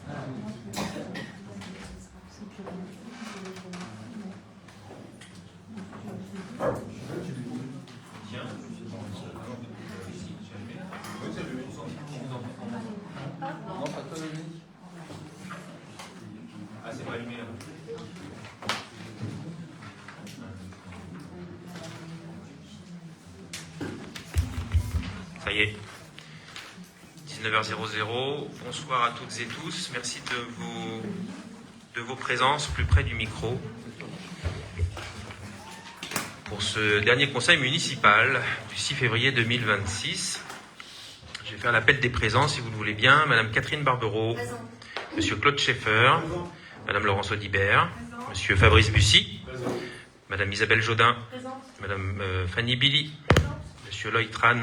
Ah, c'est pas allumé là. Ça y est. 19h00. Bonsoir à toutes et tous. Merci de vos présences plus près du micro pour ce dernier conseil municipal du 6 février 2026. Je vais faire l'appel des présents, si vous le voulez bien. Madame Catherine Barbereau, Présent. Monsieur Claude Schaeffer, Madame Laurence Audibert, Monsieur Fabrice Bussy, Madame Isabelle Jodin, Présente. Madame Fanny Billy, Présente. Monsieur Loïc Tran,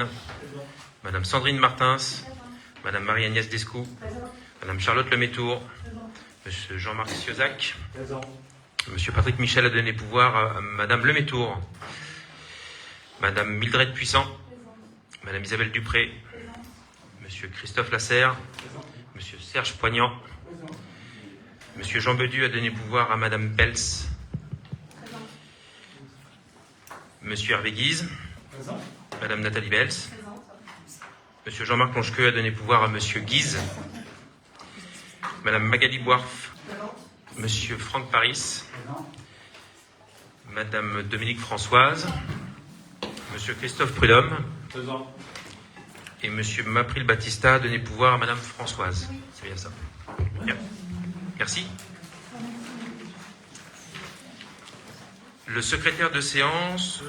Madame Sandrine Martins, Madame Marie-Agnès Descoux, Présente. Madame Charlotte Lemétour, Présente. Monsieur Jean-Marc Siozac, Présent. Monsieur Patrick Michel a donné pouvoir à Madame Lemétour, Madame Mildred Puissant, Présente. Madame Isabelle Dupré, Présente. Monsieur Christophe Lasserre, Monsieur Serge Poignant, Monsieur Jean Bedu a donné pouvoir à Madame Pels, Présente. Monsieur Hervé Guise, Présent. Madame Nathalie Bels, Présente. Monsieur Jean-Marc Longequeux a donné pouvoir à Monsieur Guise, Madame Magali Boirf, Présente. Monsieur Franck Paris, Présent. Madame Dominique Françoise, Monsieur Christophe Prudhomme Présent. et Monsieur Mapril Battista a donné pouvoir à Madame Françoise. C'est bien ça. Bien. Merci. Le secrétaire de séance,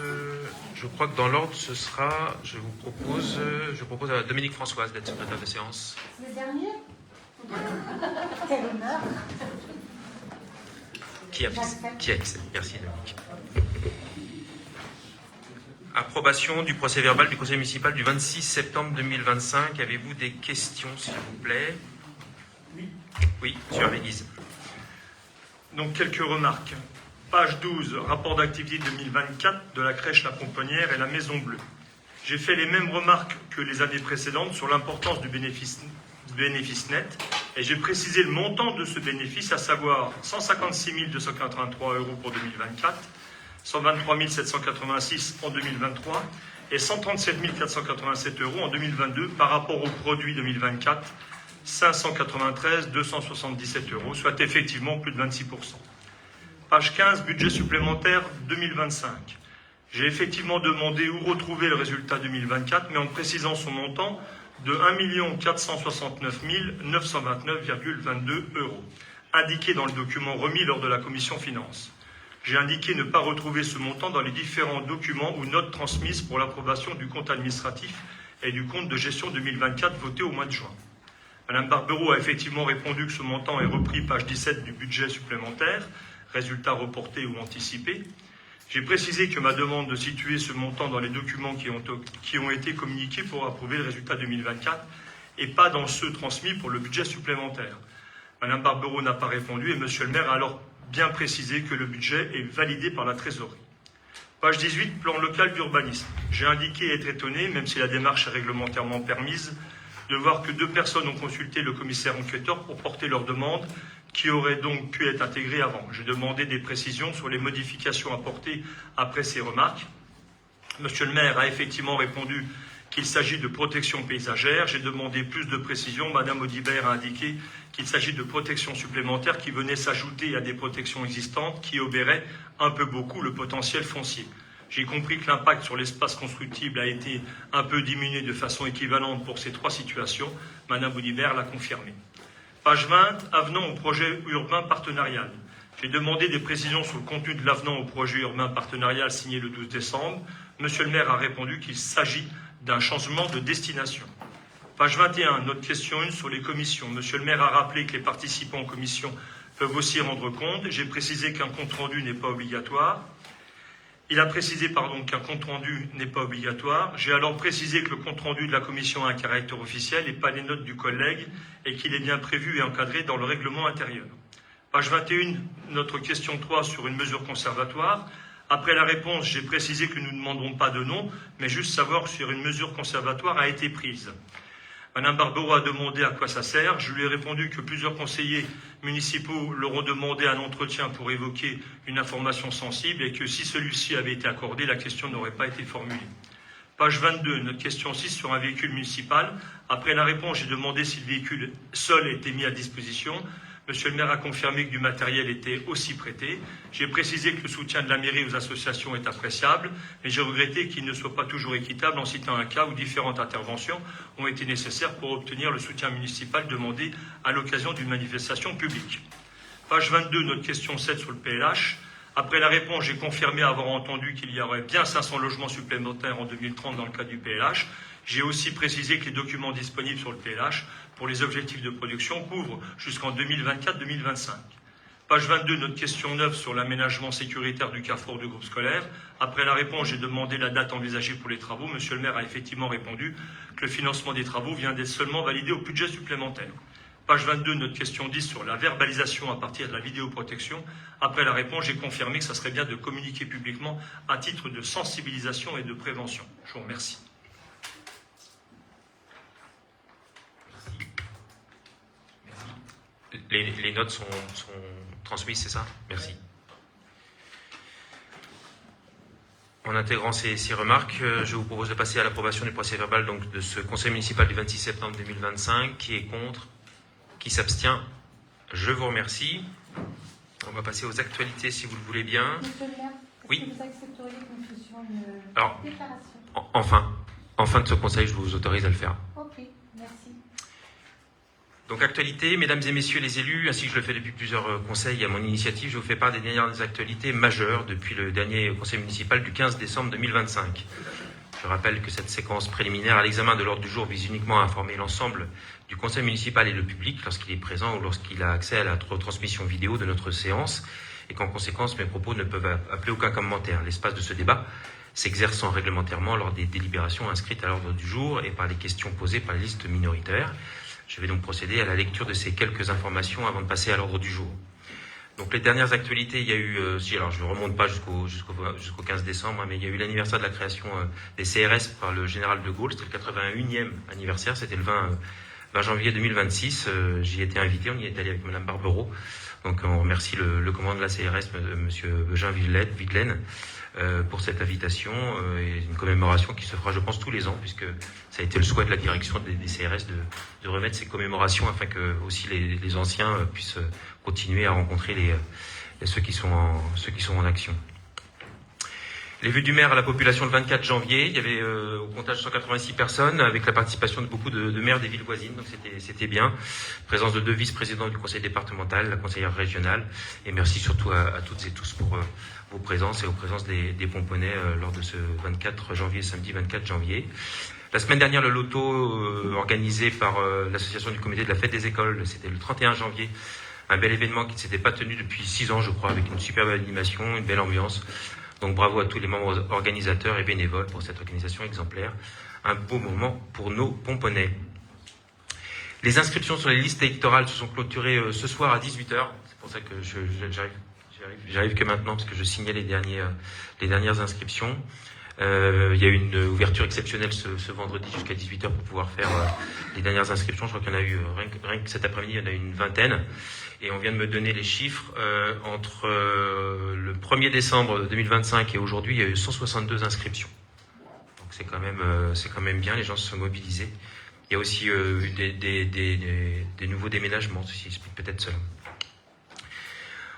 je crois que dans l'ordre, ce sera, je propose à Dominique Françoise d'être secrétaire de séance. Le dernier. Quel honneur. Qui accepte. Merci Dominique. Approbation du procès verbal du conseil municipal du 26 septembre 2025. Avez-vous des questions, s'il vous plaît? Oui, monsieur Hervé-Guise. Donc, quelques remarques. Page 12, rapport d'activité 2024 de la crèche La Pomponnière et la Maison Bleue. J'ai fait les mêmes remarques que les années précédentes sur l'importance du bénéfice net et j'ai précisé le montant de ce bénéfice, à savoir 156 283 € pour 2024, 123 786 en 2023 et 137 487 € en 2022 par rapport au produit 2024, 593 277 €, soit effectivement plus de 26%. Page 15, budget supplémentaire 2025. J'ai effectivement demandé où retrouver le résultat 2024, mais en précisant son montant de 1 469 929,22 €, indiqué dans le document remis lors de la commission finances. J'ai indiqué ne pas retrouver ce montant dans les différents documents ou notes transmises pour l'approbation du compte administratif et du compte de gestion 2024 voté au mois de juin. Madame Barbereau a effectivement répondu que ce montant est repris page 17 du budget supplémentaire, résultats reportés ou anticipés. J'ai précisé que ma demande de situer ce montant dans les documents qui ont été communiqués pour approuver le résultat 2024 et pas dans ceux transmis pour le budget supplémentaire. Madame Barbereau n'a pas répondu et Monsieur le maire a alors bien précisé que le budget est validé par la trésorerie. Page 18, plan local d'urbanisme. J'ai indiqué être étonné, même si la démarche est réglementairement permise, de voir que 2 personnes ont consulté le commissaire enquêteur pour porter leur demande, qui aurait donc pu être intégrée avant. J'ai demandé des précisions sur les modifications apportées après ces remarques. Monsieur le maire a effectivement répondu qu'il s'agit de protection paysagère. J'ai demandé plus de précisions. Madame Audibert a indiqué qu'il s'agit de protections supplémentaires qui venaient s'ajouter à des protections existantes qui obéraient un peu beaucoup le potentiel foncier. J'ai compris que l'impact sur l'espace constructible a été un peu diminué de façon équivalente pour ces 3 situations. Madame Audibert l'a confirmé. Page 20, avenant au projet urbain partenarial. J'ai demandé des précisions sur le contenu de l'avenant au projet urbain partenarial signé le 12 décembre. Monsieur le maire a répondu qu'il s'agit d'un changement de destination. Page 21, note question 1 sur les commissions. Monsieur le maire a rappelé que les participants aux commissions peuvent aussi rendre compte. J'ai précisé qu'un compte-rendu n'est pas obligatoire. Il a précisé qu'un compte-rendu n'est pas obligatoire. J'ai alors précisé que le compte-rendu de la commission a un caractère officiel et pas les notes du collègue et qu'il est bien prévu et encadré dans le règlement intérieur. Page 21, notre question 3 sur une mesure conservatoire. Après la réponse, j'ai précisé que nous ne demanderons pas de nom, mais juste savoir si une mesure conservatoire a été prise. Madame Barbero a demandé à quoi ça sert. Je lui ai répondu que plusieurs conseillers municipaux leur ont demandé un entretien pour évoquer une information sensible et que si celui-ci avait été accordé, la question n'aurait pas été formulée. Page 22, notre question 6 sur un véhicule municipal. Après la réponse, j'ai demandé si le véhicule seul était mis à disposition. Monsieur le maire a confirmé que du matériel était aussi prêté. J'ai précisé que le soutien de la mairie aux associations est appréciable, mais j'ai regretté qu'il ne soit pas toujours équitable en citant un cas où différentes interventions ont été nécessaires pour obtenir le soutien municipal demandé à l'occasion d'une manifestation publique. Page 22, notre question 7 sur le PLH. Après la réponse, j'ai confirmé avoir entendu qu'il y aurait bien 500 logements supplémentaires en 2030 dans le cadre du PLH. J'ai aussi précisé que les documents disponibles sur le PLH pour les objectifs de production couvrent jusqu'en 2024-2025. Page 22, notre question 9 sur l'aménagement sécuritaire du carrefour du groupe scolaire. Après la réponse, j'ai demandé la date envisagée pour les travaux. Monsieur le maire a effectivement répondu que le financement des travaux vient d'être seulement validé au budget supplémentaire. Page 22, notre question 10 sur la verbalisation à partir de la vidéoprotection. Après la réponse, j'ai confirmé que ça serait bien de communiquer publiquement à titre de sensibilisation et de prévention. Je vous remercie. Les notes sont transmises, c'est ça? Merci. En intégrant ces remarques, je vous propose de passer à l'approbation du procès verbal donc, de ce conseil municipal du 26 septembre 2025. Qui est contre? Qui s'abstient? Je vous remercie. On va passer aux actualités si vous le voulez bien. Monsieur le maire, oui. est-ce que vous accepteriez qu'on puisse faire une Alors, déclaration? en fin de ce conseil, je vous autorise à le faire. Ok, merci. Donc, actualité, mesdames et messieurs les élus, ainsi que je le fais depuis plusieurs conseils à mon initiative, je vous fais part des dernières actualités majeures depuis le dernier conseil municipal du 15 décembre 2025. Je rappelle que cette séquence préliminaire à l'examen de l'ordre du jour vise uniquement à informer l'ensemble du conseil municipal et le public lorsqu'il est présent ou lorsqu'il a accès à la retransmission vidéo de notre séance et qu'en conséquence mes propos ne peuvent appeler aucun commentaire. L'espace de ce débat s'exerçant réglementairement lors des délibérations inscrites à l'ordre du jour et par les questions posées par les listes minoritaires. Je vais donc procéder à la lecture de ces quelques informations avant de passer à l'ordre du jour. Donc les dernières actualités, il y a eu, alors je ne remonte pas jusqu'au 15 décembre, mais il y a eu l'anniversaire de la création des CRS par le général de Gaulle, c'était le 81e anniversaire, c'était le 20 janvier 2026, j'y étais invité, on y est allé avec Madame Barbero, donc on remercie le commandant de la CRS, Monsieur Jean Videlaine, pour cette invitation et une commémoration qui se fera, je pense, tous les ans, puisque ça a été le souhait de la direction des CRS de remettre ces commémorations afin que aussi les anciens puissent continuer à rencontrer ceux qui sont en action. Les vœux du maire à la population le 24 janvier, il y avait au comptage 186 personnes avec la participation de beaucoup de maires des villes voisines, donc c'était bien. Présence de 2 vice-présidents du conseil départemental, la conseillère régionale, et merci surtout à toutes et tous pour vos présences et aux présences des Pomponnais lors de ce 24 janvier, samedi 24 janvier. La semaine dernière, le loto organisé par l'association du comité de la fête des écoles, c'était le 31 janvier. Un bel événement qui ne s'était pas tenu depuis 6 ans, je crois, avec une superbe animation, une belle ambiance. Donc bravo à tous les membres organisateurs et bénévoles pour cette organisation exemplaire. Un beau moment pour nos Pomponnais. Les inscriptions sur les listes électorales se sont clôturées ce soir à 18h. C'est pour ça que j'arrive que maintenant, parce que je signais les dernières inscriptions. Il y a eu une ouverture exceptionnelle ce vendredi jusqu'à 18h pour pouvoir faire les dernières inscriptions. Je crois qu'il y en a eu, rien que cet après-midi, il y en a eu une vingtaine. Et on vient de me donner les chiffres. Entre le 1er décembre 2025 et aujourd'hui, il y a eu 162 inscriptions. Donc c'est quand même bien, les gens se sont mobilisés. Il y a aussi des nouveaux déménagements, ceci explique peut-être cela.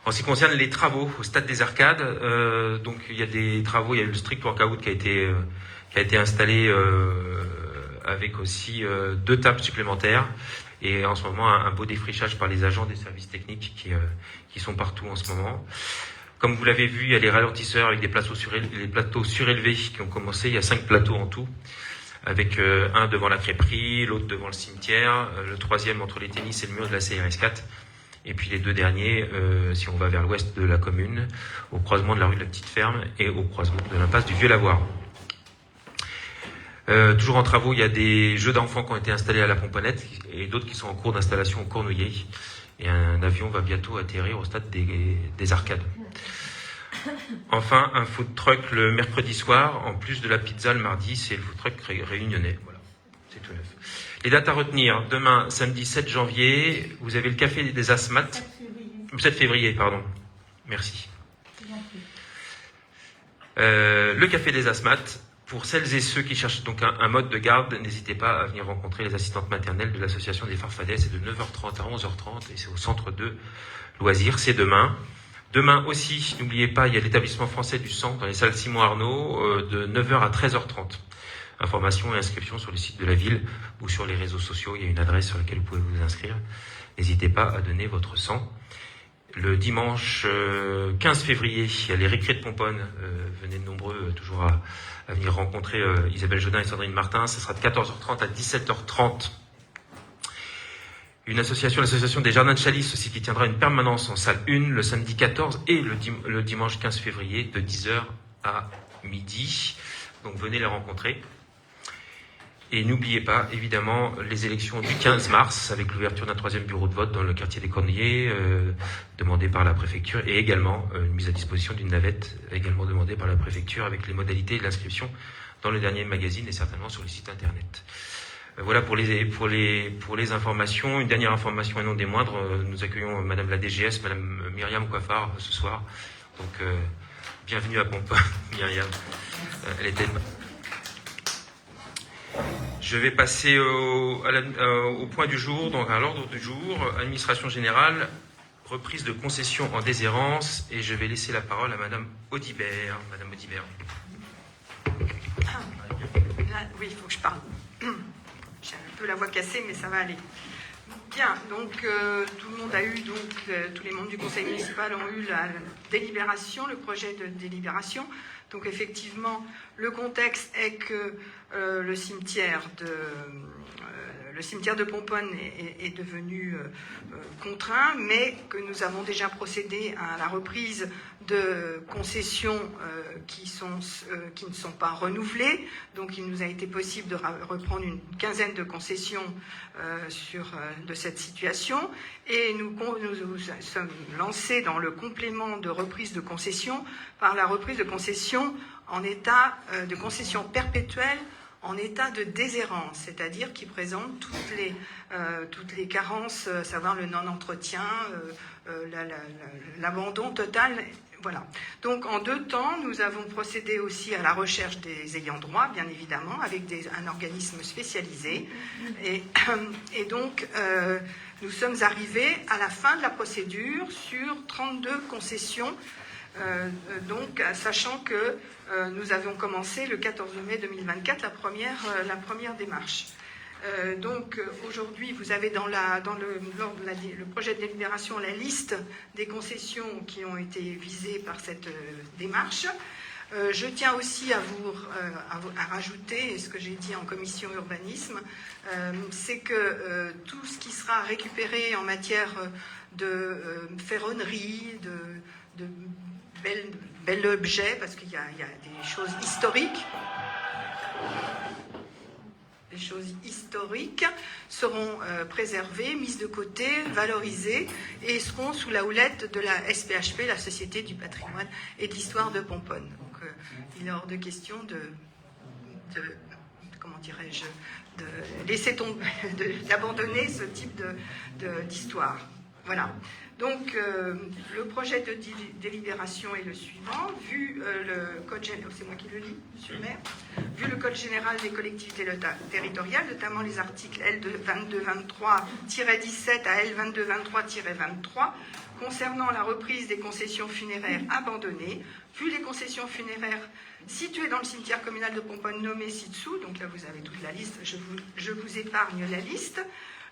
En ce qui concerne les travaux au stade des Arcades, donc il y a des travaux, il y a eu le strict workout qui a été installé avec aussi 2 tables supplémentaires et en ce moment un beau défrichage par les agents des services techniques qui sont partout en ce moment. Comme vous l'avez vu, il y a les ralentisseurs avec des plateaux surélevés qui ont commencé. Il y a 5 plateaux en tout, avec un devant la crêperie, l'autre devant le cimetière, le 3e entre les tennis et le mur de la CRS 4. Et puis les 2 derniers, si on va vers l'ouest de la commune, au croisement de la rue de la Petite Ferme et au croisement de l'impasse du Vieux-Lavoir. Toujours en travaux, il y a des jeux d'enfants qui ont été installés à la Pomponnette et d'autres qui sont en cours d'installation au Cornouillet. Et un avion va bientôt atterrir au stade des Arcades. Enfin, un food truck le mercredi soir, en plus de la pizza le mardi, c'est le food truck réunionnais. Voilà, c'est tout neuf. Les dates à retenir, demain, samedi 7 janvier, vous avez le Café des Asthmates. 7 février. 7 février, pardon. Merci. Je vous en prie. Le Café des Asthmates. Pour celles et ceux qui cherchent donc un mode de garde, n'hésitez pas à venir rencontrer les assistantes maternelles de l'association des Farfadets. C'est de 9h30 à 11h30 et c'est au centre de loisirs. C'est demain. Demain aussi, n'oubliez pas, il y a l'établissement français du sang dans les salles Simon Arnaud de 9h à 13h30. Informations et inscriptions sur le site de la ville ou sur les réseaux sociaux. Il y a une adresse sur laquelle vous pouvez vous inscrire. N'hésitez pas à donner votre sang. Le dimanche 15 février, il y a les récrés de Pomponne. Venez nombreux toujours à venir rencontrer Isabelle Jodin et Sandrine Martin. Ce sera de 14h30 à 17h30. Une association, l'association des Jardins de Chalice aussi, qui tiendra une permanence en salle 1 le samedi 14 et le dimanche 15 février de 10h à midi. Donc venez les rencontrer. Et n'oubliez pas, évidemment, les élections du 15 mars, avec l'ouverture d'un 3e bureau de vote dans le quartier des Cornillers, demandé par la préfecture, et également une mise à disposition d'une navette, également demandée par la préfecture, avec les modalités de l'inscription dans le dernier magazine et certainement sur le site internet. Voilà pour les informations. Une dernière information et non des moindres, nous accueillons Madame la DGS, Madame Myriam Coiffard, ce soir. Donc, bienvenue à Pomponne, Myriam. Elle était... Je vais passer au point du jour, donc à l'ordre du jour, administration générale, reprise de concession en déshérence, et je vais laisser la parole à Madame Audibert. Madame Audibert. Là, oui, il faut que je parle. J'ai un peu la voix cassée, mais ça va aller. Bien, donc tout le monde a eu, tous les membres du conseil municipal ont eu la délibération, le projet de délibération. Donc effectivement, le contexte est que le cimetière de Pomponne est devenu contraint, mais que nous avons déjà procédé à la reprise de concessions qui ne sont pas renouvelées. Donc il nous a été possible de reprendre une quinzaine de concessions de cette situation. Et nous sommes lancés dans le complément de reprise de concession par la reprise de concession en état de concession perpétuelle en état de déshérence, c'est-à-dire qui présente toutes les carences, à savoir le non-entretien, l'abandon total. Voilà. Donc en 2 temps, nous avons procédé aussi à la recherche des ayants droit, bien évidemment, avec un organisme spécialisé. Et donc, nous sommes arrivés à la fin de la procédure sur 32 concessions, donc sachant que nous avions commencé le 14 mai 2024 la première démarche. Donc aujourd'hui, vous avez dans le projet de délibération la liste des concessions qui ont été visées par cette démarche. Je tiens aussi à rajouter ce que j'ai dit en commission urbanisme, c'est que tout ce qui sera récupéré en matière de ferronnerie, de bel objet, parce qu'il y a des choses historiques. Les choses historiques seront préservées, mises de côté, valorisées et seront sous la houlette de la SPHP, la Société du patrimoine et de l'histoire de Pomponne. Donc il est hors de question comment dirais-je, de laisser tomber, d'abandonner ce type d'histoire. Voilà. Donc, le projet de délibération est le suivant. Vu le code général, c'est moi qui le lis, monsieur le maire. Vu le code général des collectivités territoriales, notamment les articles L2223-17 à L2223-23, concernant la reprise des concessions funéraires abandonnées, vu les concessions funéraires situées dans le cimetière communal de Pomponne nommées ci-dessous, donc là vous avez toute la liste, je vous épargne la liste.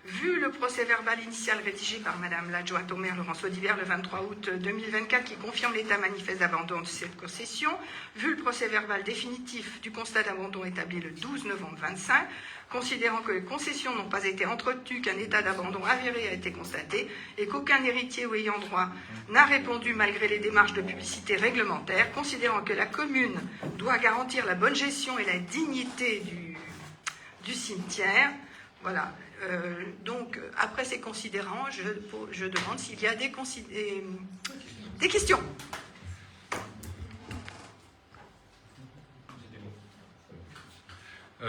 Vu le procès-verbal initial rédigé par Madame l'adjointe au maire Laurence Audibert le 23 août 2024 qui confirme l'état manifeste d'abandon de cette concession, vu le procès-verbal définitif du constat d'abandon établi le 12 novembre 25, considérant que les concessions n'ont pas été entretenues, qu'un état d'abandon avéré a été constaté et qu'aucun héritier ou ayant droit n'a répondu malgré les démarches de publicité réglementaire, considérant que la commune doit garantir la bonne gestion et la dignité du cimetière, voilà. Donc, après ces considérants, je demande s'il y a des questions.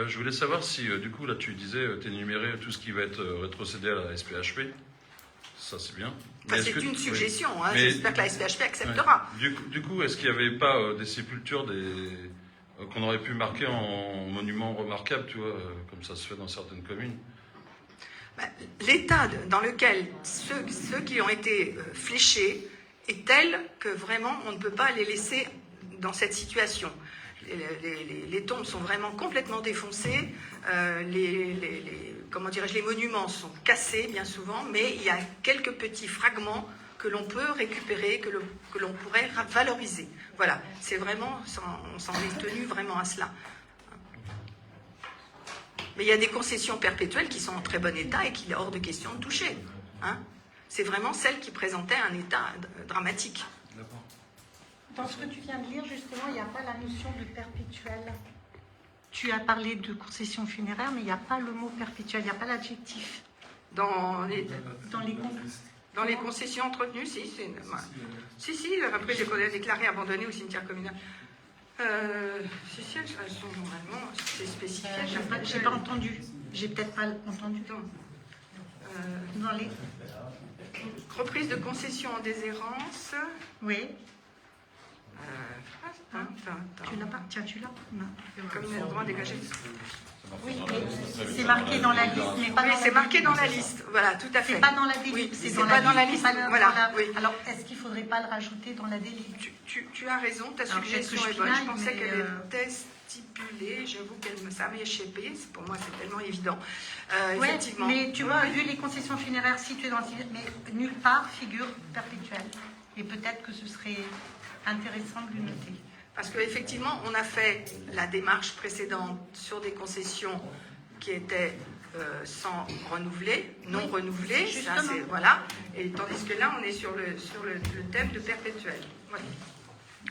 Je voulais savoir si, du coup, là, tu disais, tu énumérais tout ce qui va être rétrocédé à la SPHP. Ça, c'est bien. Enfin, c'est une suggestion. Hein, j'espère que la SPHP acceptera. Ouais. Du coup, est-ce qu'il n'y avait pas des sépultures qu'on aurait pu marquer en monuments remarquables, tu vois, comme ça se fait dans certaines communes? L'état dans lequel ceux qui ont été fléchés est tel que vraiment on ne peut pas les laisser dans cette situation. Les tombes sont vraiment complètement défoncées, comment dirais-je, les monuments sont cassés bien souvent, mais il y a quelques petits fragments que l'on peut récupérer, que l'on pourrait valoriser. Voilà, c'est vraiment, on s'en est tenu vraiment à cela. Mais il y a des concessions perpétuelles qui sont en très bon état et qu'il est hors de question de toucher. Hein. C'est vraiment celles qui présentaient un état dramatique. Dans ce que tu viens de lire, justement, il n'y a pas la notion de perpétuel. Tu as parlé de concession funéraire, mais il n'y a pas le mot perpétuel, il n'y a pas l'adjectif. Dans les concessions. concessions entretenues, si. Si, la reprise des collèges déclarés abandonnés au cimetière communal. Si, elles sont normalement, c'est spécifié. J'ai pas entendu. J'ai peut-être pas entendu. Dans les... Reprise de concession en déshérence. Oui. Tu l'as pas? Tiens, tu l'as? Non. Comme il a le droit à dégager. Oui, mais c'est marqué dans la liste, mais pas oui, dans la c'est marqué dans la liste. Voilà, tout à fait. C'est pas dans la délite. Oui, c'est pas dans la liste. Voilà. Oui. Alors, est-ce qu'il ne faudrait pas le rajouter dans la délite? Tu as raison, ta suggestion est bonne. Je pensais qu'elle était stipulée. J'avoue qu'elle ça m'est échappé. Pour moi, c'est tellement évident. Ouais, effectivement. mais tu vois, vu les concessions funéraires situées dans le civil, mais nulle part figure perpétuelle. Et peut-être que ce serait intéressant de le noter. Parce qu'effectivement, on a fait la démarche précédente sur des concessions qui étaient sans renouveler, non renouvelées. Ça, voilà. Et tandis que là, on est sur le thème de perpétuel. Voilà.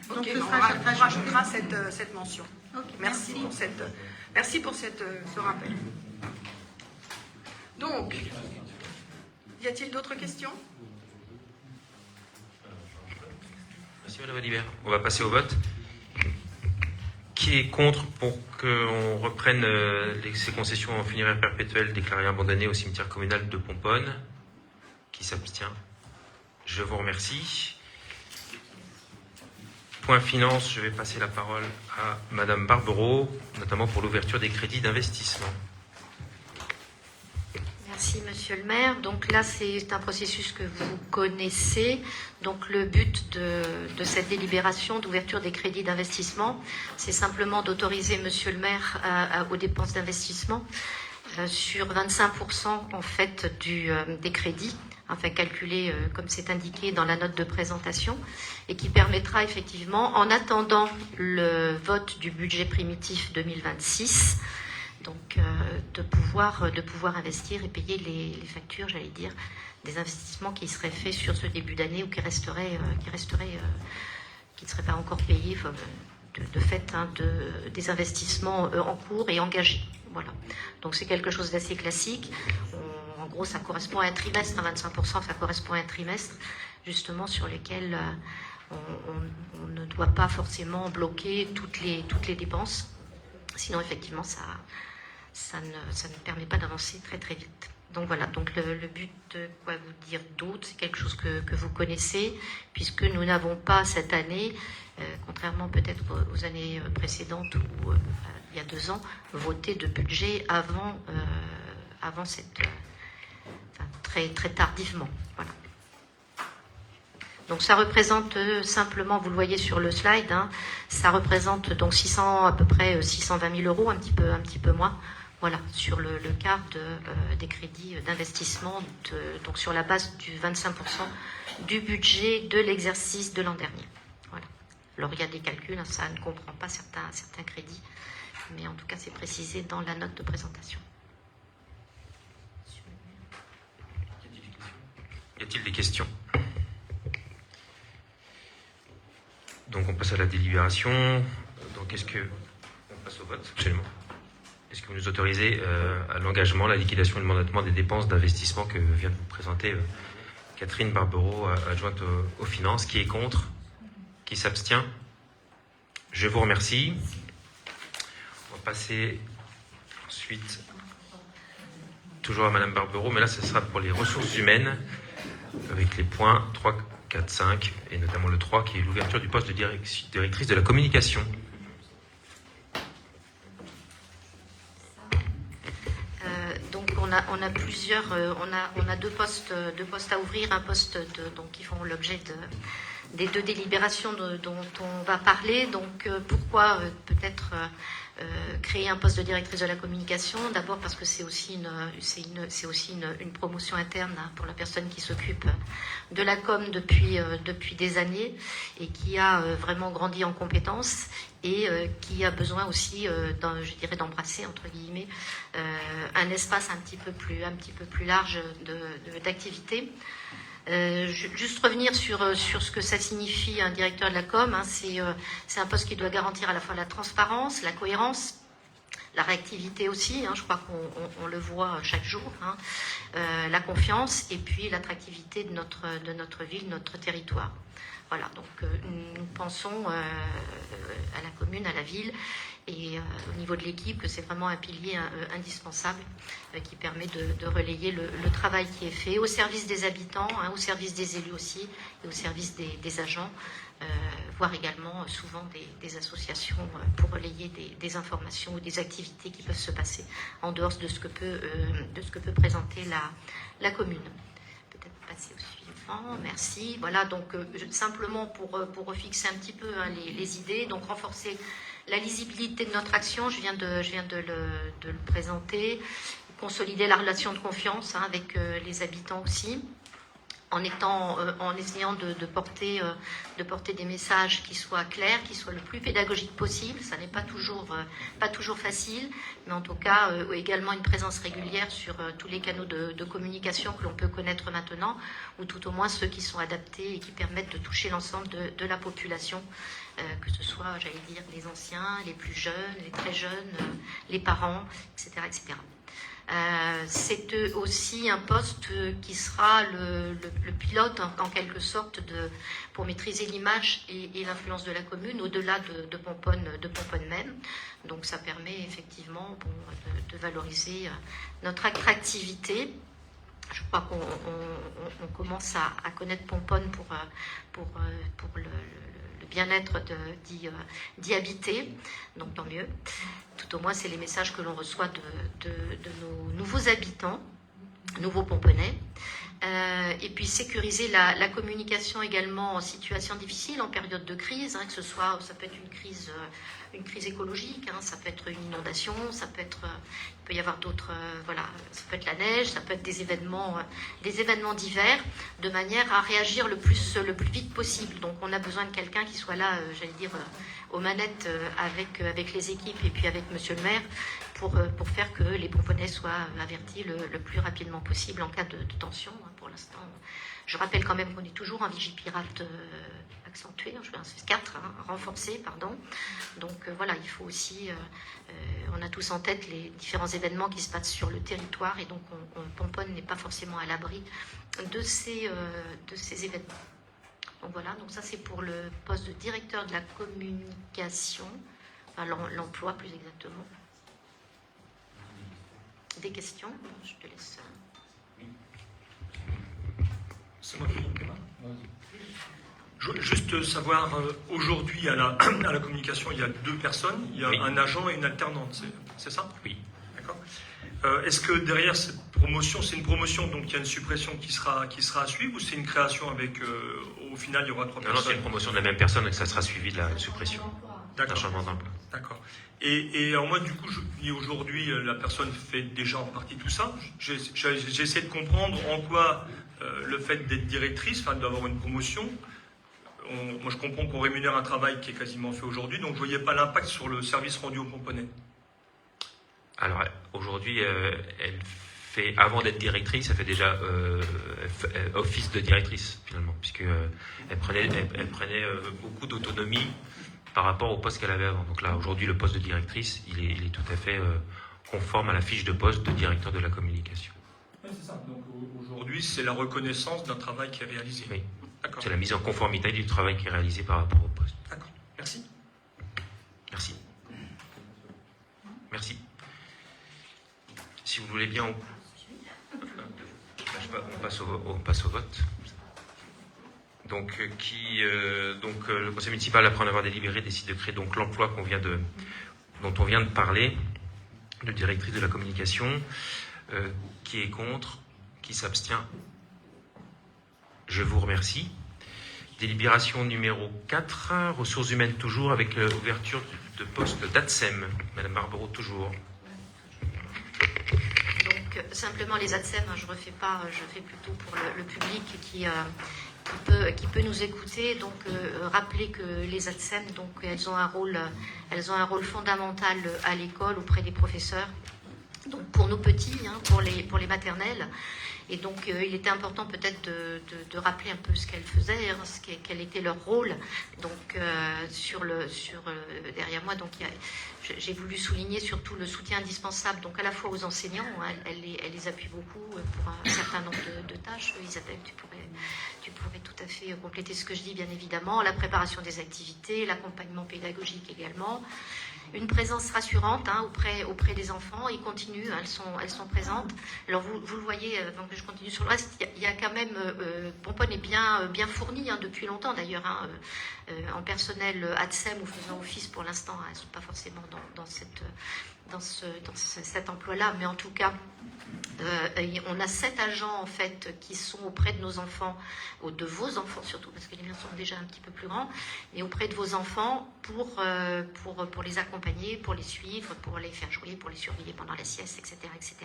Donc, on rajoutera cette mention. Okay, merci pour ce rappel. Donc, y a-t-il d'autres questions? Merci Madame Alibert. On va passer au vote. Qui est contre pour qu'on reprenne ces concessions funéraires perpétuelles déclarées abandonnées au cimetière communal de Pomponne? Qui s'abstient? Je vous remercie. Point finance, je vais passer la parole à Madame Barbero, notamment pour l'ouverture des crédits d'investissement. Merci Monsieur le maire. Donc là, c'est un processus que vous connaissez. Donc le but de cette délibération d'ouverture des crédits d'investissement, c'est simplement d'autoriser Monsieur le maire aux dépenses d'investissement sur 25% en fait des crédits, enfin calculé comme c'est indiqué dans la note de présentation, et qui permettra effectivement, en attendant le vote du budget primitif 2026, donc de pouvoir investir et payer les factures, j'allais dire, des investissements qui seraient faits sur ce début d'année ou qui ne seraient pas encore payés de fait des investissements en cours et engagés. Voilà. Donc c'est quelque chose d'assez classique. En gros, ça correspond à un trimestre, 25%, ça correspond à un trimestre, justement sur lesquels on ne doit pas forcément bloquer toutes les dépenses. Sinon, effectivement, ça ne permet pas d'avancer très très vite. Donc voilà, donc le but de quoi vous dire d'autre, c'est quelque chose que vous connaissez, puisque nous n'avons pas cette année, contrairement peut-être aux années précédentes ou il y a 2 ans, voté de budget avant très très tardivement. Voilà. Donc ça représente simplement, vous le voyez sur le slide, ça représente donc à peu près 620 000 euros, un petit peu moins. Voilà, sur le quart des crédits d'investissement, donc sur la base du 25% du budget de l'exercice de l'an dernier. Voilà. Alors il y a des calculs, ça ne comprend pas certains crédits, mais en tout cas c'est précisé dans la note de présentation. Y a-t-il des questions? Donc on passe à la délibération. Donc on passe au vote? Absolument. Est-ce que vous nous autorisez à l'engagement, la liquidation et le mandatement des dépenses d'investissement que vient de vous présenter Catherine Barbero, adjointe aux finances? Qui est contre? Qui s'abstient? Je vous remercie. On va passer Ensuite, toujours à Madame Barbero, mais là, ce sera pour les ressources humaines, avec les points 3, 4, 5, et notamment le 3, qui est l'ouverture du poste de directrice de la communication. Donc on a plusieurs, on a deux postes à ouvrir, un poste donc qui font l'objet des deux délibérations dont on va parler. Donc pourquoi peut-être créer un poste de directrice de la communication? D'abord parce que c'est aussi une promotion interne pour la personne qui s'occupe de la com depuis des années et qui a vraiment grandi en compétences et qui a besoin aussi, je dirais, d'embrasser entre guillemets un espace un petit peu plus large d'activité. Juste revenir sur ce que ça signifie un directeur de la com. C'est un poste qui doit garantir à la fois la transparence, la cohérence, la réactivité aussi, je crois qu'on le voit chaque jour, la confiance et puis l'attractivité de notre ville, notre territoire. Voilà, donc nous pensons à la commune, à la ville et au niveau de l'équipe, c'est vraiment un pilier indispensable qui permet de relayer le travail qui est fait au service des habitants, au service des élus aussi et au service des agents, voire également souvent des associations pour relayer des informations ou des activités qui peuvent se passer en dehors de ce que peut présenter la commune. Peut-être passer au suivant. Merci. Voilà, donc simplement pour refixer un petit peu les idées, donc renforcer la lisibilité de notre action, je viens de le présenter, consolider la relation de confiance avec les habitants aussi, en essayant de porter des messages qui soient clairs, qui soient le plus pédagogiques possible. Ça n'est pas toujours facile, mais en tout cas également une présence régulière sur tous les canaux de communication que l'on peut connaître maintenant, ou tout au moins ceux qui sont adaptés et qui permettent de toucher l'ensemble de la population, que ce soit, j'allais dire, les anciens, les plus jeunes, les très jeunes, les parents, etc., etc. C'est aussi un poste qui sera le pilote en quelque sorte pour maîtriser l'image et l'influence de la commune au-delà de Pomponne même. Donc ça permet effectivement de valoriser notre attractivité. Je crois qu'on commence à connaître Pomponne pour le bien-être d'y habiter, donc tant mieux. Tout au moins, c'est les messages que l'on reçoit de nos nouveaux habitants, nouveaux Pomponais. Et puis sécuriser la communication également en situation difficile, en période de crise, que ce soit, ça peut être une crise écologique, ça peut être une inondation, il peut y avoir d'autres, ça peut être la neige, ça peut être des événements divers, de manière à réagir le plus vite possible. Donc on a besoin de quelqu'un qui soit là, j'allais dire, aux manettes avec les équipes et puis avec Monsieur le maire pour faire que les Pomponais soient avertis le plus rapidement possible en cas de tension. Pour l'instant, je rappelle quand même qu'on est toujours en Vigipirate accentué, je fais 4, renforcé, pardon. Donc voilà, il faut aussi, on a tous en tête les différents événements qui se passent sur le territoire et donc Pomponne n'est pas forcément à l'abri de ces événements. Donc voilà, donc ça c'est pour le poste de directeur de la communication, l'emploi plus exactement. Des questions? Je te laisse. C'est moi qui Je veux juste savoir, aujourd'hui à la communication, il y a 2 personnes, il y a un agent et une alternante, c'est ça? Oui. D'accord. Est-ce que derrière cette promotion, c'est une promotion, donc il y a une suppression qui sera à suivre, ou c'est une création avec, au final, il y aura 3 personnes? Non, c'est une promotion de la même personne et que ça sera suivi de la suppression. D'accord. Un changement d'emploi. D'accord. Et alors moi, du coup, aujourd'hui, la personne fait déjà en partie tout ça. J'essaie de comprendre en quoi le fait d'être directrice, d'avoir une promotion, moi je comprends qu'on rémunère un travail qui est quasiment fait aujourd'hui, donc je ne voyais pas l'impact sur le service rendu aux Pomponais. Alors aujourd'hui, elle fait, avant d'être directrice, elle fait déjà office de directrice finalement, puisque elle prenait beaucoup d'autonomie par rapport au poste qu'elle avait avant. Donc là, aujourd'hui, le poste de directrice, il est tout à fait conforme à la fiche de poste de directeur de la communication. Oui, c'est ça. Donc aujourd'hui, c'est la reconnaissance d'un travail qui est réalisé. Oui. D'accord. C'est la mise en conformité du travail qui est réalisé par rapport au poste. D'accord. Merci. Merci. Merci. si vous voulez bien, on passe au vote. Donc, le conseil municipal, après en avoir délibéré, décide de créer donc l'emploi dont on vient de parler, de directrice de la communication. Qui est contre? Qui s'abstient? Je vous remercie. Délibération numéro 4, ressources humaines toujours, avec l'ouverture de poste d'ATSEM. Madame Barbero, toujours. Donc, simplement les ATSEM, je refais pas, je fais plutôt pour le public qui peut nous écouter. Donc, rappeler que les ATSEM, donc, elles ont un rôle fondamental à l'école auprès des professeurs. Donc, pour nos petits, pour les maternelles. Et donc, il était important peut-être de rappeler un peu ce qu'elles faisaient, quel était leur rôle. Donc, derrière moi, donc j'ai voulu souligner surtout le soutien indispensable, donc à la fois aux enseignants. Elle les appuie beaucoup pour un certain nombre de tâches. Isabelle, tu pourrais tout à fait compléter ce que je dis, bien évidemment. La préparation des activités, l'accompagnement pédagogique également. Une présence rassurante auprès des enfants. Ils continuent, elles sont présentes. Alors vous le voyez, donc je continue sur le reste. Il y a quand même, Pomponne est bien fournie depuis longtemps d'ailleurs, en personnel ATSEM ou faisant office pour l'instant. Elles ne sont pas forcément dans cet emploi-là, mais en tout cas, on a 7 agents en fait qui sont auprès de nos enfants, ou de vos enfants surtout, parce que les miens sont déjà un petit peu plus grands, et auprès de vos enfants pour les accompagner, pour les suivre, pour les faire jouer, pour les surveiller pendant la sieste, etc., etc.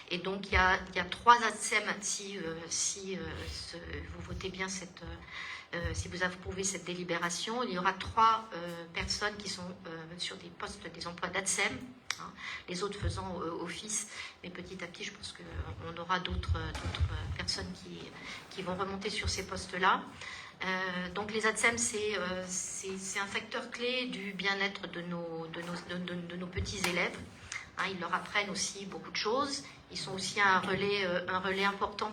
Et donc il y a 3 ATSEM si vous votez bien si vous approuvez cette délibération, il y aura 3 personnes qui sont sur des postes, des emplois d'ATSEM, les autres faisant office, mais petit à petit, je pense qu'on aura d'autres personnes qui vont remonter sur ces postes-là. Donc les ATSEM, c'est un facteur clé du bien-être de nos petits élèves. Ils leur apprennent aussi beaucoup de choses. Ils sont aussi un relais important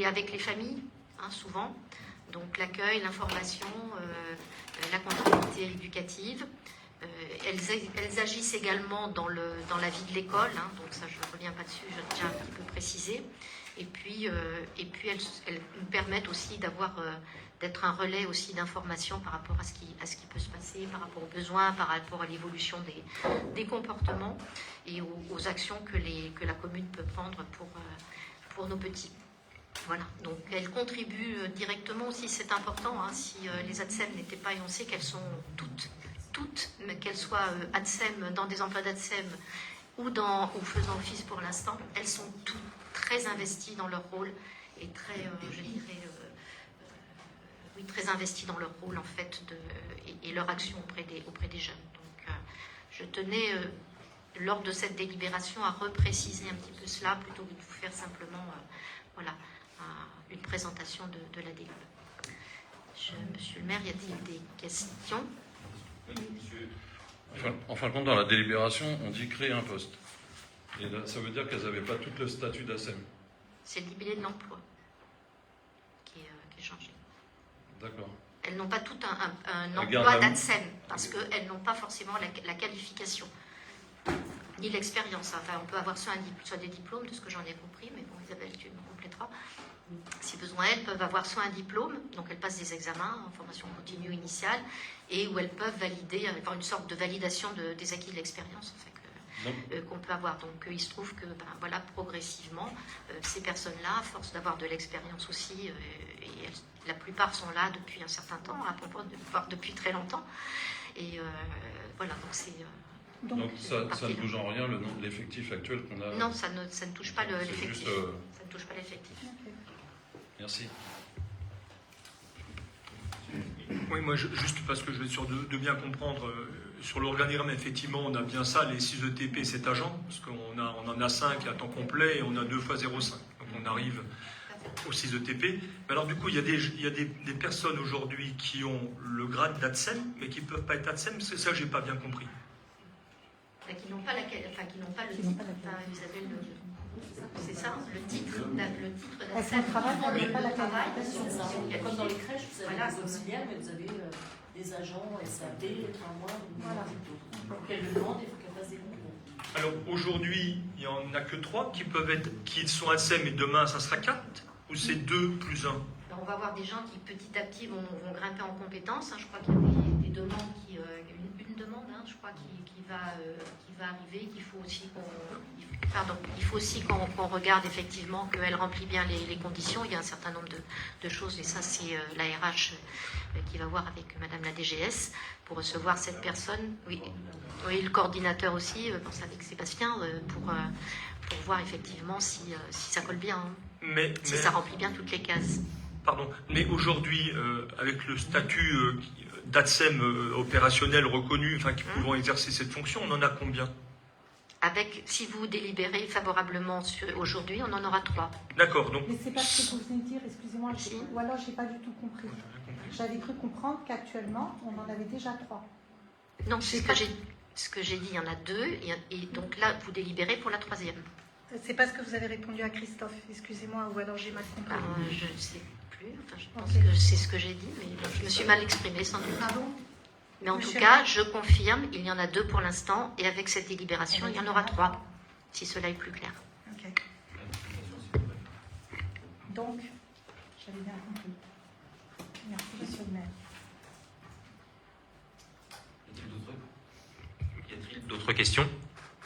avec les familles, souvent. Donc l'accueil, l'information, la continuité éducative. Elles agissent également dans la vie de l'école, donc ça je ne reviens pas dessus, je tiens un petit peu préciser. Et puis elles nous permettent aussi d'être un relais aussi d'information par rapport à ce qui peut se passer, par rapport aux besoins, par rapport à l'évolution des comportements et aux actions que la commune peut prendre pour nos petits. Voilà, donc elles contribuent directement aussi, c'est important, si les ATSEM n'étaient pas énoncées, qu'elles sont toutes, qu'elles soient ATSEM, dans des emplois d'ATSEM ou faisant office pour l'instant, elles sont toutes très investies dans leur rôle et très, très investies dans leur rôle en fait et leur action auprès des jeunes. Donc je tenais, lors de cette délibération, à repréciser un petit peu cela plutôt que de vous faire simplement une présentation de la délibération. Monsieur le maire, y a-t-il des questions? En fin de compte, dans la délibération, on dit créer un poste. Et là, ça veut dire qu'elles n'avaient pas tout le statut d'ATSEM. C'est le libellé de l'emploi qui est changé. D'accord. Elles n'ont pas tout un emploi d'ATSEM parce qu'elles n'ont pas forcément la qualification ni l'expérience. Enfin, on peut avoir soit des diplômes, de ce que j'en ai compris, mais bon, Isabelle, tu me compléteras. Si besoin, elles peuvent avoir soit un diplôme, donc elles passent des examens en formation continue initiale, et où elles peuvent avoir une sorte de validation des acquis de l'expérience qu'on peut avoir. Donc il se trouve que progressivement, ces personnes-là, à force d'avoir de l'expérience aussi, et la plupart sont là depuis un certain temps, voire depuis très longtemps. Et voilà, donc c'est... Donc ça ne bouge en rien l'effectif actuel qu'on a. Non, ça ne touche pas l'effectif. Juste, ça ne touche pas l'effectif. Merci. Oui, moi, juste parce que je vais être sûr de bien comprendre, sur l'organigramme, effectivement, on a bien ça, les 6 ETP, 7 agents, parce qu'on en a 5 à temps complet et on a 2 fois 0,5. Donc on arrive aux 6 ETP. Mais alors, du coup, il y a des personnes aujourd'hui qui ont le grade d'ATSEM, mais qui ne peuvent pas être ATSEM, c'est ça que je n'ai pas bien compris. Qui n'ont pas le titre, c'est ça, le titre Elles travaillent, mais pas la qualification. Comme dans les crèches, vous avez des auxiliaires, mais vous avez des agents SAP, 3 mois, donc elles le demandent, il faut qu'elles fassent des concours. Alors aujourd'hui, il n'y en a que 3 qui sont ADSEM et demain ça sera 4 ou c'est 2 plus 1? On va avoir des gens qui petit à petit vont grimper en compétences. Je crois qu'il y a des demandes une demande, je crois, qui va arriver, qu'il faut aussi qu'on regarde effectivement qu'elle remplit bien les conditions. Il y a un certain nombre de choses, et ça c'est la RH qui va voir avec Madame la DGS pour recevoir cette personne. Oui, le coordinateur aussi, pense avec Sébastien, pour voir effectivement si ça colle bien, si ça remplit bien toutes les cases. Pardon, mais aujourd'hui, avec le statut d'ADSEM opérationnel reconnu, qui pouvons exercer cette fonction, on en a combien? Si vous délibérez favorablement aujourd'hui, on en aura 3. D'accord, donc... Mais c'est pas ce que vous venez de dire, excusez-moi, ou alors j'ai pas du tout compris. J'avais cru comprendre qu'actuellement, on en avait déjà 3. Non, c'est ce que j'ai dit, il y en a 2, et donc là, vous délibérez pour la 3e. C'est pas ce que vous avez répondu à Christophe, excusez-moi, ou alors j'ai mal compris. Je ne sais plus, je pense que c'est ce que j'ai dit, mais je me suis mal exprimée sans doute. Pardon? Mais en tout cas, je confirme, il y en a 2 pour l'instant, et avec cette délibération, il y en aura 3, si cela est plus clair. Ok. Donc, j'avais bien compris. Merci, monsieur le maire. Y a-t-il d'autres questions?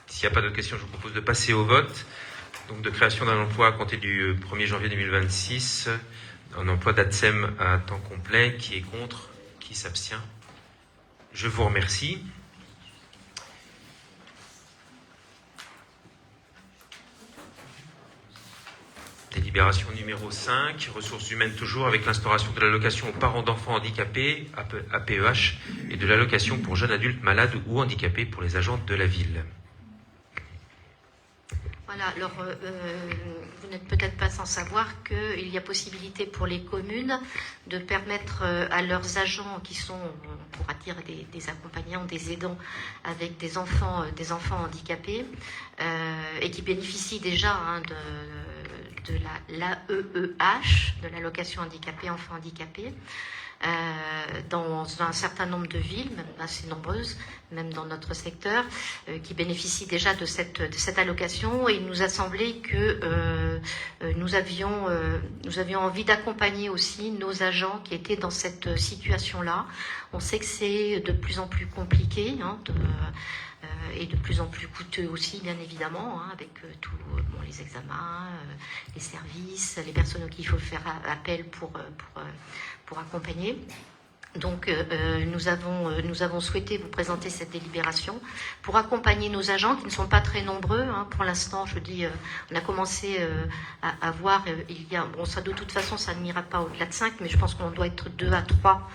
S'il n'y a pas d'autres questions, je vous propose de passer au vote. Donc de création d'un emploi à compter du 1er janvier 2026, un emploi d'ADSEM à temps complet. Qui est contre? Qui s'abstient? Je vous remercie. Délibération numéro 5, ressources humaines toujours, avec l'instauration de l'allocation aux parents d'enfants handicapés, APEH, et de l'allocation pour jeunes adultes malades ou handicapés pour les agents de la ville. Voilà, alors vous n'êtes peut-être pas sans savoir qu'il y a possibilité pour les communes de permettre à leurs agents qui sont, on pourra dire, des accompagnants, des aidants avec des enfants handicapés et qui bénéficient déjà de l'AEEH, de l'allocation handicapée, enfants handicapés, dans un certain nombre de villes, même assez nombreuses, même dans notre secteur, qui bénéficient déjà de cette allocation. Et il nous a semblé que nous avions envie d'accompagner aussi nos agents qui étaient dans cette situation-là. On sait que c'est de plus en plus compliqué, et de plus en plus coûteux aussi, bien évidemment, avec tous les examens, les services, les personnes auxquelles il faut faire appel pour accompagner. Donc nous avons souhaité vous présenter cette délibération pour accompagner nos agents qui ne sont pas très nombreux. Pour l'instant, je dis, on a commencé à voir, ça de toute façon, ça n'ira pas au-delà de 5, mais je pense qu'on doit être 2 à 3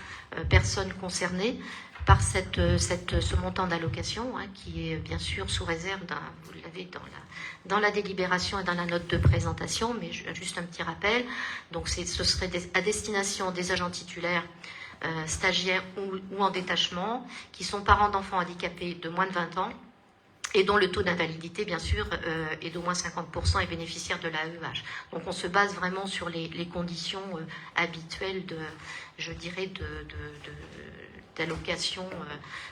personnes concernées par ce montant d'allocation, qui est bien sûr sous réserve, vous l'avez dans la délibération et dans la note de présentation, mais juste un petit rappel. Donc ce serait à destination des agents titulaires, stagiaires ou en détachement, qui sont parents d'enfants handicapés de moins de 20 ans, et dont le taux d'invalidité, bien sûr, est d'au moins 50% et bénéficiaires de l'AEH. Donc on se base vraiment sur les conditions habituelles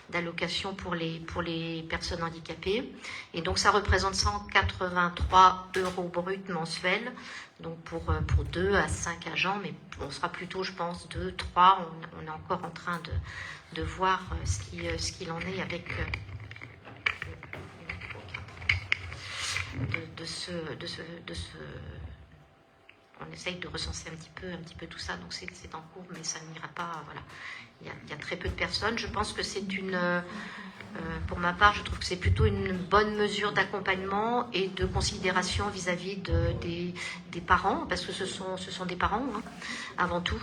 d'allocation pour les personnes handicapées. Et donc ça représente 183 € bruts mensuels, donc pour 2 à 5 agents, mais on sera plutôt, je pense, 2, 3. On est encore en train de voir ce qu'il en est avec on essaye de recenser un petit peu tout ça, donc c'est en cours, mais ça n'ira pas. Voilà, il y a très peu de personnes. Je pense que c'est pour ma part, je trouve que c'est plutôt une bonne mesure d'accompagnement et de considération vis-à-vis des parents, parce que ce sont des parents avant tout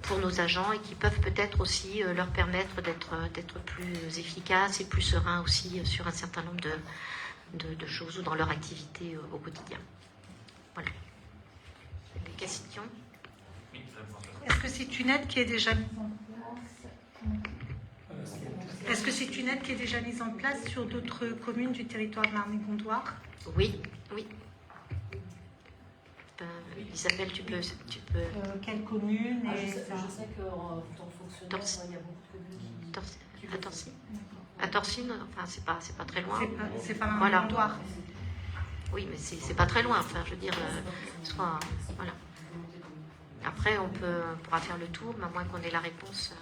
pour nos agents, et qui peuvent peut-être aussi leur permettre d'être plus efficaces et plus sereins aussi sur un certain nombre de choses ou dans leur activité au quotidien. Voilà. Des questions? Est-ce que c'est une aide qui est déjà mise en place? Est-ce que c'est une aide qui est déjà mise en place sur d'autres communes du territoire de Marne-et-Gondoire? Oui. Isabelle, tu peux. Quelle commune Je sais qu'en tant que fonctionnaire, il y a beaucoup de communes qui... À Torcy. À Torcine, enfin, c'est pas très loin. C'est pas un Voilà. comptoir. Oui, mais c'est pas très loin. Enfin, je veux dire, voilà. Après, on pourra faire le tour, mais à moins qu'on ait la réponse.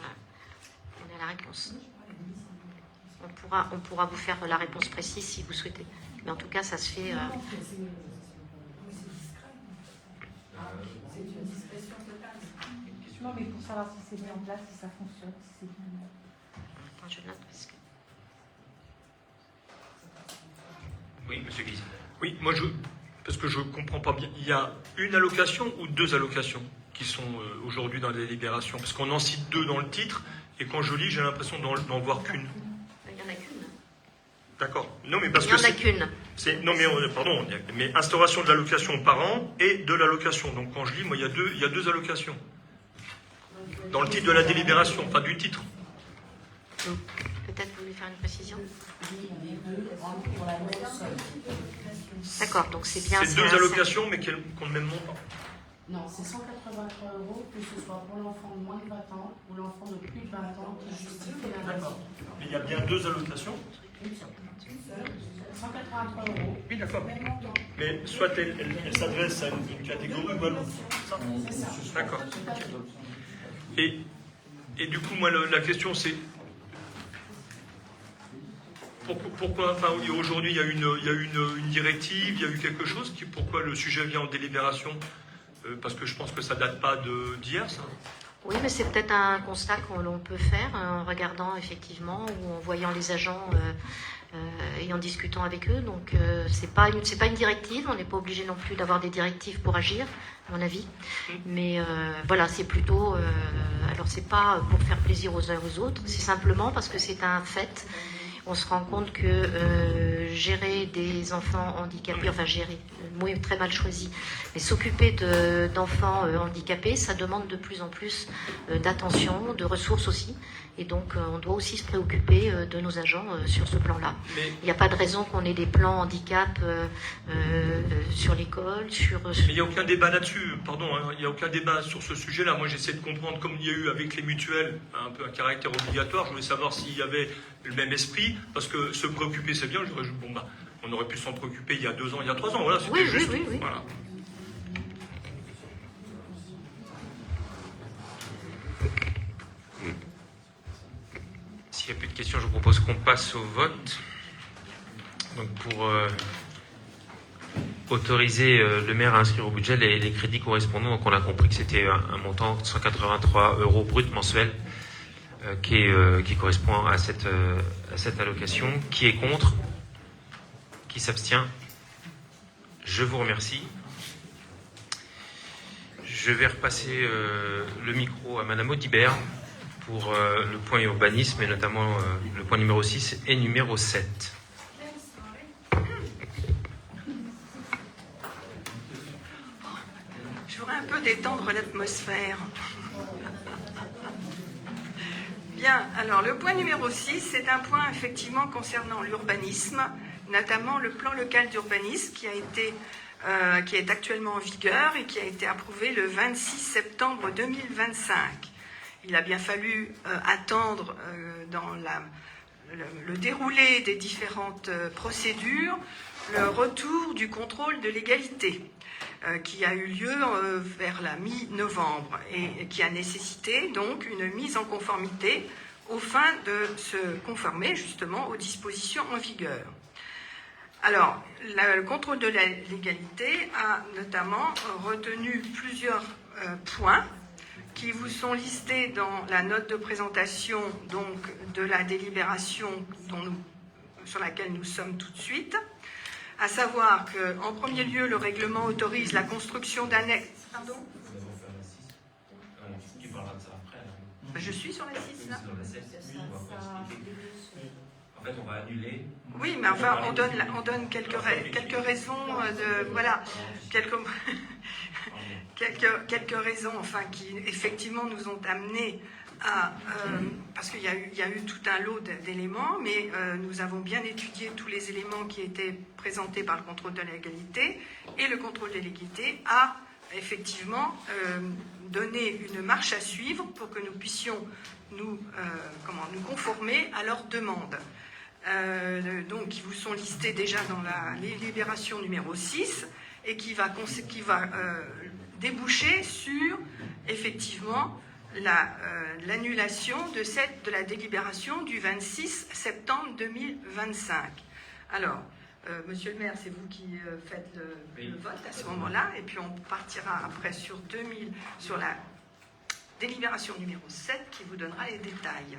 On pourra vous faire la réponse précise si vous souhaitez. Mais en tout cas, ça se fait. Non, mais pour savoir si c'est mis en place, si ça fonctionne, si c'est bien. Attends, je note parce que. Oui, monsieur Guise. Oui, parce que je ne comprends pas bien. Il y a une allocation ou deux allocations qui sont aujourd'hui dans la délibération? Parce qu'on en cite deux dans le titre, et quand je lis, j'ai l'impression d'en voir qu'une. Il n'y en a qu'une. D'accord. Non, mais parce Il n'y que en a qu'une. Non, mais pardon, mais instauration de l'allocation par an et de l'allocation. Donc quand je lis, moi, il y a deux allocations. Dans le titre de la délibération, enfin du titre. Peut-être vous voulez faire une précision. D'accord, donc c'est bien. C'est deux allocations, mais qui ont le même montant. Non, c'est 183 €, que ce soit pour l'enfant de moins de 20 ans ou l'enfant de plus de 20 ans qui justifie la D'accord. Mais il y a bien deux allocations. 183 €. Oui, d'accord. Mais soit elle s'adresse à une catégorie ou à l'autre. C'est ça. D'accord. Et du coup, moi, la question, c'est pourquoi, enfin, aujourd'hui, il y a une directive, il y a eu quelque chose, pourquoi le sujet vient en délibération? Parce que je pense que ça date pas d'hier, ça. Oui, mais c'est peut-être un constat qu'on peut faire en regardant effectivement ou en voyant les agents et en discutant avec eux. Donc, c'est pas une directive. On n'est pas obligé non plus d'avoir des directives pour agir, à mon avis. Mais voilà, c'est plutôt. Alors, c'est pas pour faire plaisir aux uns aux autres. C'est simplement parce que c'est un fait. On se rend compte que gérer des enfants handicapés, enfin gérer, le mot est très mal choisi, mais s'occuper d'enfants handicapés, ça demande de plus en plus d'attention, de ressources aussi. Et donc, on doit aussi se préoccuper de nos agents sur ce plan-là. Il n'y a pas de raison qu'on ait des plans handicap sur l'école, Mais il n'y a aucun débat là-dessus, pardon, hein, il n'y a aucun débat sur ce sujet-là. Moi, j'essaie de comprendre, comme il y a eu avec les mutuelles, un peu un caractère obligatoire, je voulais savoir s'il y avait le même esprit, parce que se préoccuper, c'est bien. On aurait pu s'en préoccuper il y a 2 ans, il y a 3 ans, voilà, c'était Oui, juste. oui. Voilà. S'il n'y a plus de questions, je vous propose qu'on passe au vote. Donc pour autoriser le maire à inscrire au budget les crédits correspondants, donc on a compris que c'était un montant de 183 € brut mensuel qui correspond à cette allocation. Qui est contre? Qui s'abstient? Je vous remercie. Je vais repasser le micro à Madame Audibert pour le point urbanisme et notamment le point numéro 6 et numéro 7. Je voudrais un peu détendre l'atmosphère. Bien, alors le point numéro 6, c'est un point effectivement concernant l'urbanisme, notamment le plan local d'urbanisme qui est actuellement en vigueur et qui a été approuvé le 26 septembre 2025. Il a bien fallu attendre dans le déroulé des différentes procédures le retour du contrôle de légalité qui a eu lieu vers la mi-novembre et qui a nécessité donc une mise en conformité aux fins de se conformer justement aux dispositions en vigueur. Alors, le contrôle de la légalité a notamment retenu plusieurs points qui vous sont listés dans la note de présentation donc, de la délibération sur laquelle nous sommes tout de suite, à savoir qu'en premier lieu, le règlement autorise la construction d'annexes. Pardon ? Je suis sur la 6, là. En fait, on va annuler. Oui, mais enfin, on donne quelques raisons de... Voilà, quelques raisons enfin, qui, effectivement, nous ont amenés à... parce qu'il y a eu tout un lot d'éléments, mais nous avons bien étudié tous les éléments qui étaient présentés par le contrôle de la légalité, et le contrôle de la légalité a effectivement donner une marche à suivre pour que nous puissions nous conformer à leurs demandes. Donc, ils vous sont listés déjà dans la délibération numéro 6 et qui va déboucher sur, effectivement, l'annulation de la délibération du 26 septembre 2025. Alors, monsieur le maire, c'est vous qui faites le vote à ce moment-là, et puis on partira après sur la délibération numéro 7 qui vous donnera les détails.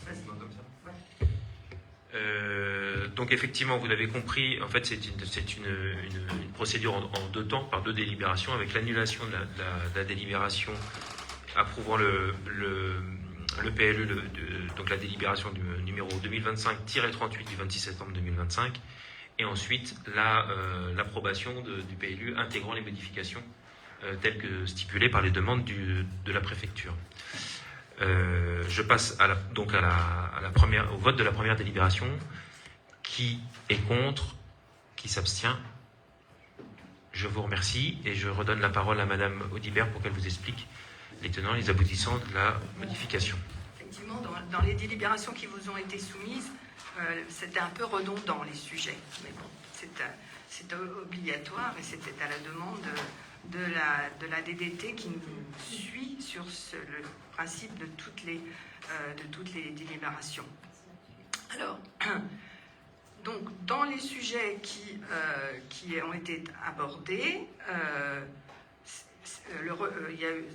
Vas-y. Donc effectivement, vous l'avez compris, en fait c'est une procédure en deux temps, par deux délibérations, avec l'annulation de la délibération approuvant le PLE, donc la délibération du numéro 2025-38 du 26 septembre 2025, et ensuite l'approbation du PLU intégrant les modifications telles que stipulées par les demandes de la préfecture. Je passe au vote de la première délibération. Qui est contre? Qui s'abstient? Je vous remercie et je redonne la parole à Madame Audibert pour qu'elle vous explique les tenants et les aboutissants de la modification. Effectivement, dans les délibérations qui vous ont été soumises, c'était un peu redondant les sujets, mais bon, c'est obligatoire et c'était à la demande de la DDT qui nous suit sur le principe de toutes les délibérations. Alors, donc, dans les sujets qui ont été abordés,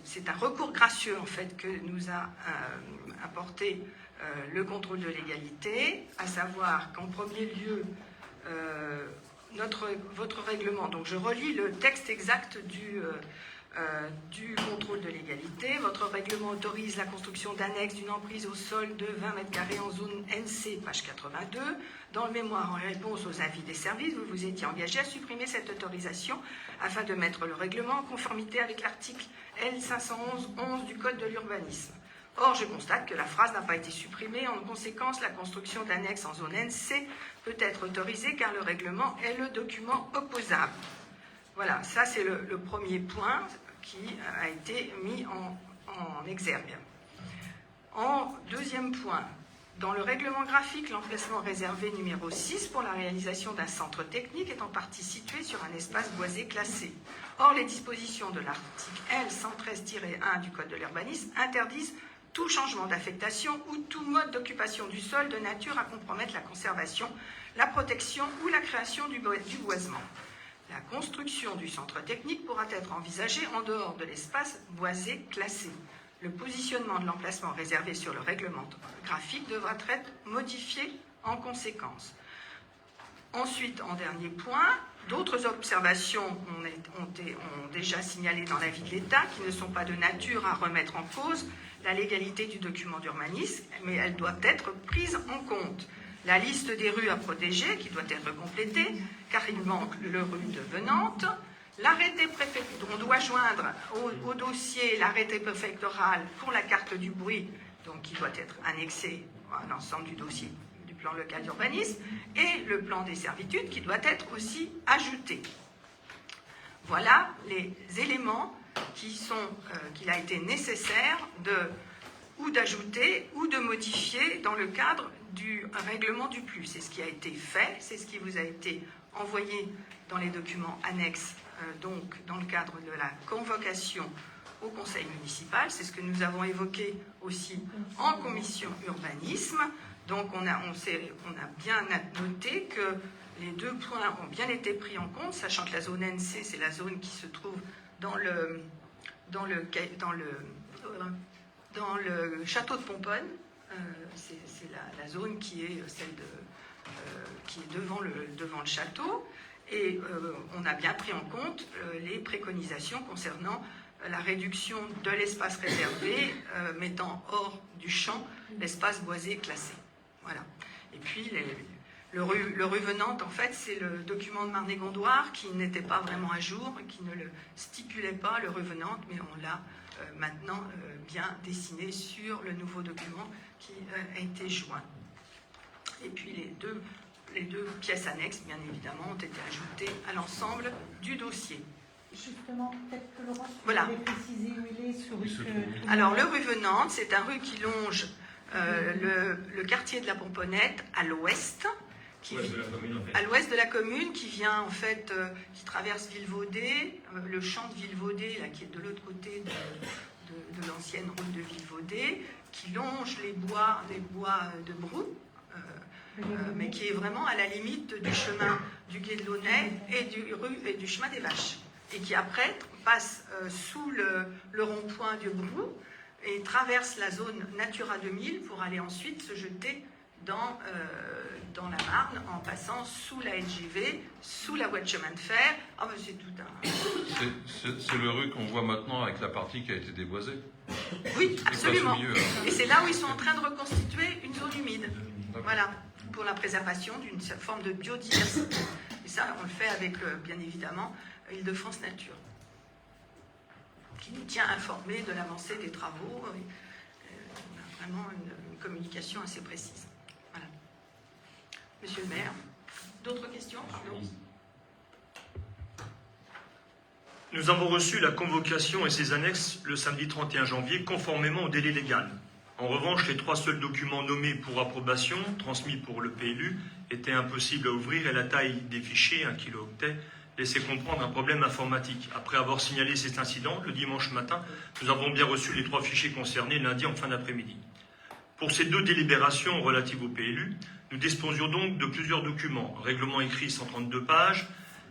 c'est un recours gracieux en fait que nous a apporté le contrôle de légalité, à savoir qu'en premier lieu, votre règlement, donc je relis le texte exact du contrôle de légalité. Votre règlement autorise la construction d'annexes d'une emprise au sol de 20 m² en zone NC, page 82. Dans le mémoire, en réponse aux avis des services, vous vous étiez engagé à supprimer cette autorisation afin de mettre le règlement en conformité avec l'article L511-11 du Code de l'urbanisme. Or, je constate que la phrase n'a pas été supprimée. En conséquence, la construction d'annexes en zone NC peut être autorisée car le règlement est le document opposable. Voilà, ça c'est le premier point qui a été mis en exergue. En deuxième point, dans le règlement graphique, l'emplacement réservé numéro 6 pour la réalisation d'un centre technique est en partie situé sur un espace boisé classé. Or, les dispositions de l'article L113-1 du Code de l'urbanisme interdisent tout changement d'affectation ou tout mode d'occupation du sol de nature à compromettre la conservation, la protection ou la création du boisement. La construction du centre technique pourra être envisagée en dehors de l'espace boisé classé. Le positionnement de l'emplacement réservé sur le règlement graphique devra être modifié en conséquence. Ensuite, en dernier point, d'autres observations ont déjà signalé dans l'avis de l'État qui ne sont pas de nature à remettre en cause la légalité du document d'urbanisme, mais elles doivent être prises en compte. La liste des rues à protéger, qui doit être complétée, car il manque le rue de Venante. L'arrêté préfectoral, on doit joindre au dossier l'arrêté préfectoral pour la carte du bruit, donc qui doit être annexé à l'ensemble du dossier du plan local d'urbanisme, et le plan des servitudes qui doit être aussi ajouté. Voilà les éléments qu'il a été nécessaire d'ajouter ou de modifier dans le cadre du règlement du plus. C'est ce qui a été fait, c'est ce qui vous a été envoyé dans les documents annexes, donc dans le cadre de la convocation au conseil municipal. C'est ce que nous avons évoqué aussi en commission urbanisme. Donc on a bien noté que les deux points ont bien été pris en compte, sachant que la zone NC, c'est la zone qui se trouve dans le château de Pomponne. C'est la zone qui est celle qui est devant le château. Et on a bien pris en compte les préconisations concernant la réduction de l'espace réservé, mettant hors du champ l'espace boisé classé. Voilà. Et puis le rue Venante, en fait, c'est le document de Marne-et-Gondoire qui n'était pas vraiment à jour, qui ne le stipulait pas, le rue Venante, mais on l'a maintenant bien dessiné sur le nouveau document qui a été joint. Et puis les deux pièces annexes, bien évidemment, ont été ajoutées à l'ensemble du dossier. Justement, peut-être que Laurent, tu Voilà. avait précisé où il est sur rue que... Alors, le rue Venante, c'est un rue qui longe le quartier de la Pomponnette à l'ouest, à l'ouest de la commune, qui vient en fait, qui traverse Villevaudet, le champ de Villevaudet, là, qui est de l'autre côté de l'ancienne route de Villevaudet, qui longe les bois de Brou, mais qui est vraiment à la limite du chemin du Gué de Launay et du chemin des Vaches, et qui après passe sous le rond-point de Brou et traverse la zone Natura 2000 pour aller ensuite se jeter dans la Marne en passant sous la LGV, sous la voie de chemin de fer. Ah ben c'est tout un... C'est le rue qu'on voit maintenant avec la partie qui a été déboisée. Oui, absolument. Milieu, hein. Et c'est là où ils sont en train de reconstituer une zone humide. Voilà, pour la préservation d'une forme de biodiversité. Et ça, on le fait avec, bien évidemment, Île-de-France Nature, qui nous tient informés de l'avancée des travaux. On a vraiment une communication assez précise. Voilà. Monsieur le maire, d'autres questions? Pardon. Nous avons reçu la convocation et ses annexes le samedi 31 janvier, conformément au délai légal. En revanche, les 3 seuls documents nommés pour approbation, transmis pour le PLU, étaient impossibles à ouvrir et la taille des fichiers, 1 kilo-octet, laissait comprendre un problème informatique. Après avoir signalé cet incident, le dimanche matin, nous avons bien reçu les 3 fichiers concernés lundi en fin d'après-midi. Pour ces 2 délibérations relatives au PLU, nous disposions donc de plusieurs documents. Règlement écrit 132 pages,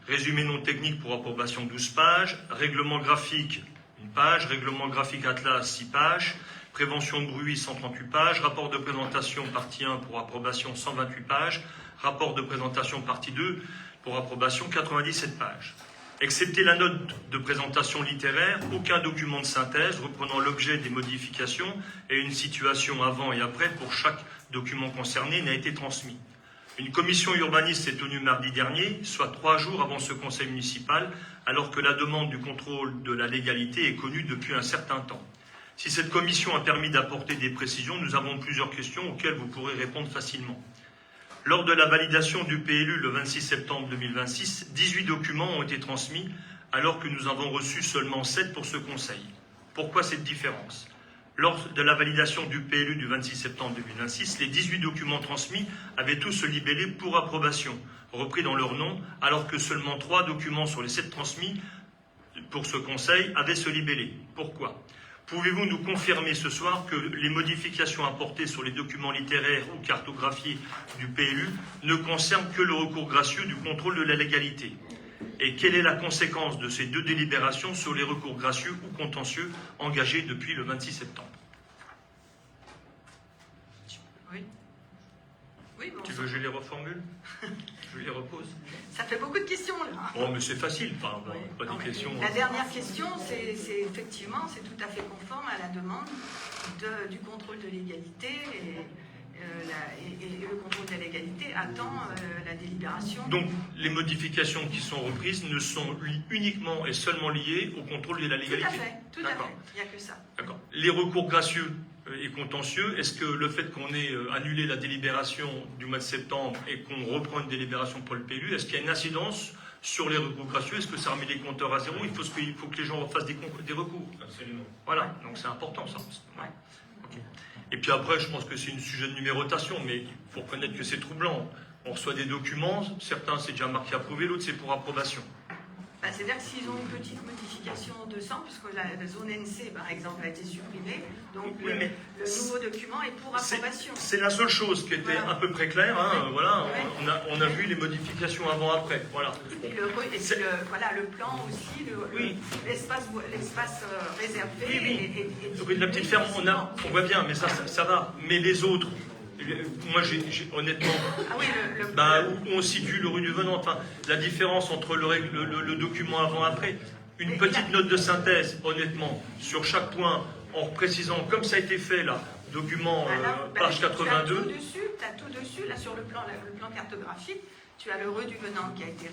résumé non technique pour approbation 12 pages, règlement graphique 1 page, règlement graphique Atlas 6 pages, prévention de bruit 138 pages, rapport de présentation partie 1 pour approbation 128 pages, rapport de présentation partie 2 pour approbation 97 pages. Excepté la note de présentation littéraire, aucun document de synthèse reprenant l'objet des modifications et une situation avant et après pour chaque document concerné n'a été transmis. Une commission urbaniste s'est tenue mardi dernier, soit 3 jours avant ce conseil municipal, alors que la demande du contrôle de la légalité est connue depuis un certain temps. Si cette commission a permis d'apporter des précisions, nous avons plusieurs questions auxquelles vous pourrez répondre facilement. Lors de la validation du PLU le 26 septembre 2026, 18 documents ont été transmis, alors que nous avons reçu seulement 7 pour ce conseil. Pourquoi cette différence ? Lors de la validation du PLU du 26 septembre 2026, les 18 documents transmis avaient tous ce libellé pour approbation, repris dans leur nom, alors que seulement 3 documents sur les 7 transmis pour ce conseil avaient ce libellé. Pourquoi ? Pouvez-vous nous confirmer ce soir que les modifications apportées sur les documents littéraires ou cartographiés du PLU ne concernent que le recours gracieux du contrôle de la légalité ? Et quelle est la conséquence de ces 2 délibérations sur les recours gracieux ou contentieux engagés depuis le 26 septembre ? Oui. Oui, bon, Tu veux que je les reformule? Je les repose? ça fait beaucoup de questions là. Bon, mais c'est facile, pas Non, des mais questions. la dernière question, c'est effectivement, c'est tout à fait conforme à la demande du contrôle de légalité et le contrôle de la légalité attend la délibération. Donc, les modifications qui sont reprises ne sont uniquement et seulement liées au contrôle de la légalité. Tout à fait, il n'y a que ça. D'accord. Les recours gracieux et contentieux, est-ce que le fait qu'on ait annulé la délibération du mois de septembre et qu'on reprend une délibération pour le PLU, est-ce qu'il y a une incidence sur les recours gracieux? Est-ce que ça remet les compteurs à zéro? Il faut que les gens fassent des recours. Absolument. Voilà, donc c'est important ça. Ouais. Ok. Et puis après, je pense que c'est une sujet de numérotation, mais il faut reconnaître que c'est troublant. On reçoit des documents, certains c'est déjà marqué approuvé, l'autre c'est pour approbation. C'est-à-dire que s'ils ont une petite modification de 100, puisque la zone NC, par exemple, a été supprimée, donc Oui, mais le nouveau document est pour approbation. C'est la seule chose qui était Voilà. à peu près claire. Hein, Oui. voilà, Oui. on a vu les modifications avant-après. Voilà. Et puis le plan aussi, Oui. l'espace réservé. Oui. Et Rue de la Petite Ferme, on voit bien, mais ça va. Mais les autres, moi honnêtement, Ah oui, où on situe le rue du Venant, enfin, la différence entre le document avant-après, une petite note de synthèse, honnêtement, sur chaque point, en précisant, comme ça a été fait là, document page 82. Tu as tout dessus, là sur le plan cartographique, tu as le rue du Venant qui a été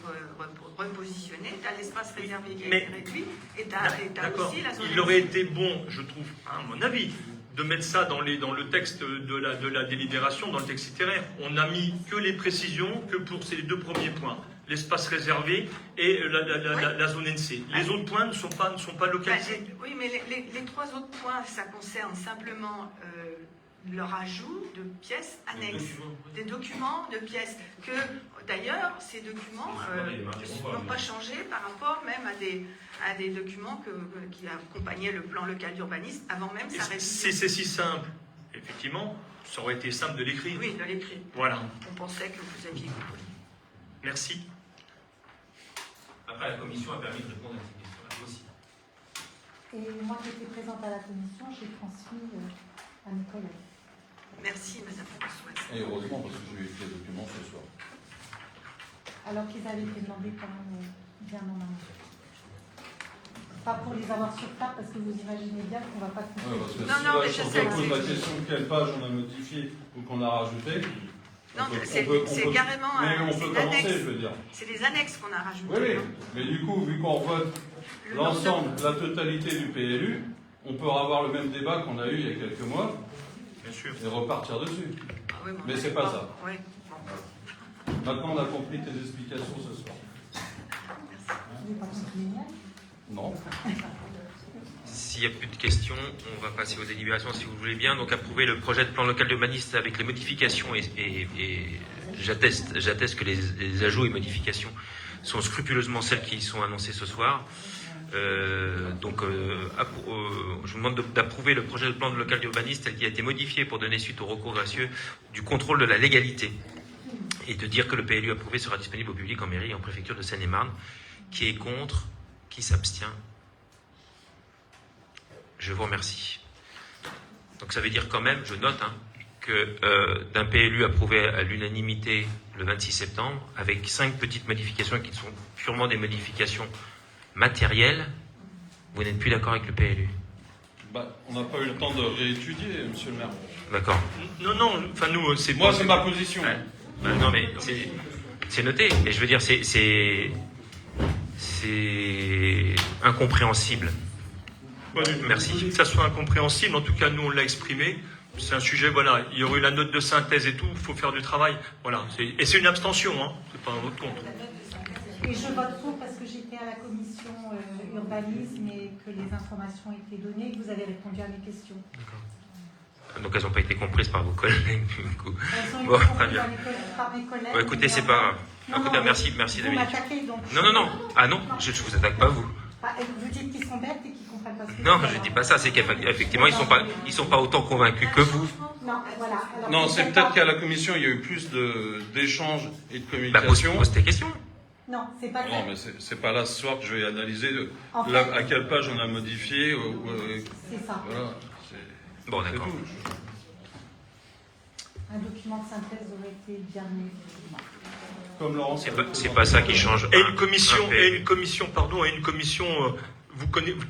repositionné, tu as l'espace réservé qui a été réduit, et tu as aussi la zone. Il aurait été bon, je trouve, à mon avis, de mettre ça dans le texte de la délibération, dans le texte littéraire. On n'a mis que les précisions que pour ces 2 premiers points. l'espace réservé et la zone NC. Les autres points ne sont pas localisés. Oui, mais les 3 autres points, ça concerne simplement leur ajout de pièces annexes, des documents de pièces, que d'ailleurs ces documents n'ont pas changé par rapport même à des documents qui accompagnaient le plan local d'urbanisme avant même sa révision. Si c'est si simple, effectivement, ça aurait été simple de l'écrire. Oui, de l'écrire. Voilà. On pensait que vous aviez compris. Merci. Après, la commission a permis de répondre à ces questions-là aussi. Et moi qui étais présente à la commission, j'ai transmis à mes collègues. Merci, Madame Françoise. Et heureusement, parce que j'ai eu les documents ce soir. Alors qu'ils avaient été demandés quand même bien en amont. Pas pour les avoir sur table, parce que vous imaginez bien qu'on ne va pas Ouais, parce que Non, mais si je là, sais on que pose c'est- la question de quelle page on a modifié ou qu'on a rajouté. Non, on peut- c'est on peut- carrément mais on c'est peut une commencer, annexe. je veux dire. C'est des annexes qu'on a rajoutées. Oui, oui. hein. Mais du coup, vu qu'on vote Le nombre de- l'ensemble, la totalité du PLU, on peut avoir le même débat qu'on a eu il y a quelques mois Bien sûr. et repartir dessus. Ah oui, Mais on c'est est pas ça. Oui, bon. Maintenant, on a compris tes explications ce soir. Je n'ai pas compris les miennes. Non. S'il n'y a plus de questions, on va passer aux délibérations si vous voulez bien. Donc approuver le projet de plan local d'urbanisme avec les modifications et j'atteste que les ajouts et modifications sont scrupuleusement celles qui sont annoncées ce soir. Je vous demande d'approuver le projet de plan local d'urbanisme tel qu'il a été modifié pour donner suite au recours gracieux du contrôle de la légalité et de dire que le PLU approuvé sera disponible au public en mairie et en préfecture de Seine-et-Marne. Qui est contre? Qui s'abstient? Je vous remercie. Donc ça veut dire quand même, je note, que d'un PLU approuvé à l'unanimité le 26 septembre, avec 5 petites modifications qui sont purement des modifications matérielles, vous n'êtes plus d'accord avec le PLU. Bah, on n'a pas eu le temps de réétudier, monsieur le maire. D'accord. Non, enfin nous, c'est Moi, pas- c'est ma position. Ouais. Bah, non mais c'est noté. Et je veux dire, c'est incompréhensible. Pas du tout. Merci. Que ça soit incompréhensible, en tout cas, nous, on l'a exprimé. C'est un sujet, voilà, il y aurait eu la note de synthèse et tout, il faut faire du travail. Voilà. Et c'est une abstention, hein. C'est pas un vote contre. Et je vote pour parce que j'étais à la commission urbanisme et que les informations étaient données et que vous avez répondu à mes questions. Donc elles n'ont pas été comprises par vos collègues. Du coup. Elles ont été Bon, très comprises bien. par mes collègues. Bon, écoutez, c'est pas grave. Non, Écoutez, non, merci vous Dominique. m'attaquez donc. Non. Ah non, je ne vous attaque pas vous. Vous dites qu'ils sont bêtes et qu'ils comprennent pas ce que Non, je je dis. dis pas ça. C'est qu'effectivement, ils sont pas autant convaincus que vous. Non, voilà. Alors, Non, vous c'est faites peut-être pas- qu'à la commission, il y a eu plus d'échanges et de Bah, communication. pose tes questions. Non, c'est pas Non, ça. mais c'est pas là ce soir que je vais analyser En fait- à quelle page on a modifié. C'est ça. Voilà. Bon, C'est d'accord. tout. Un document de synthèse aurait été bien mieux. effectivement. Comme Laurent. C'est pas ça qui change. Et une commission,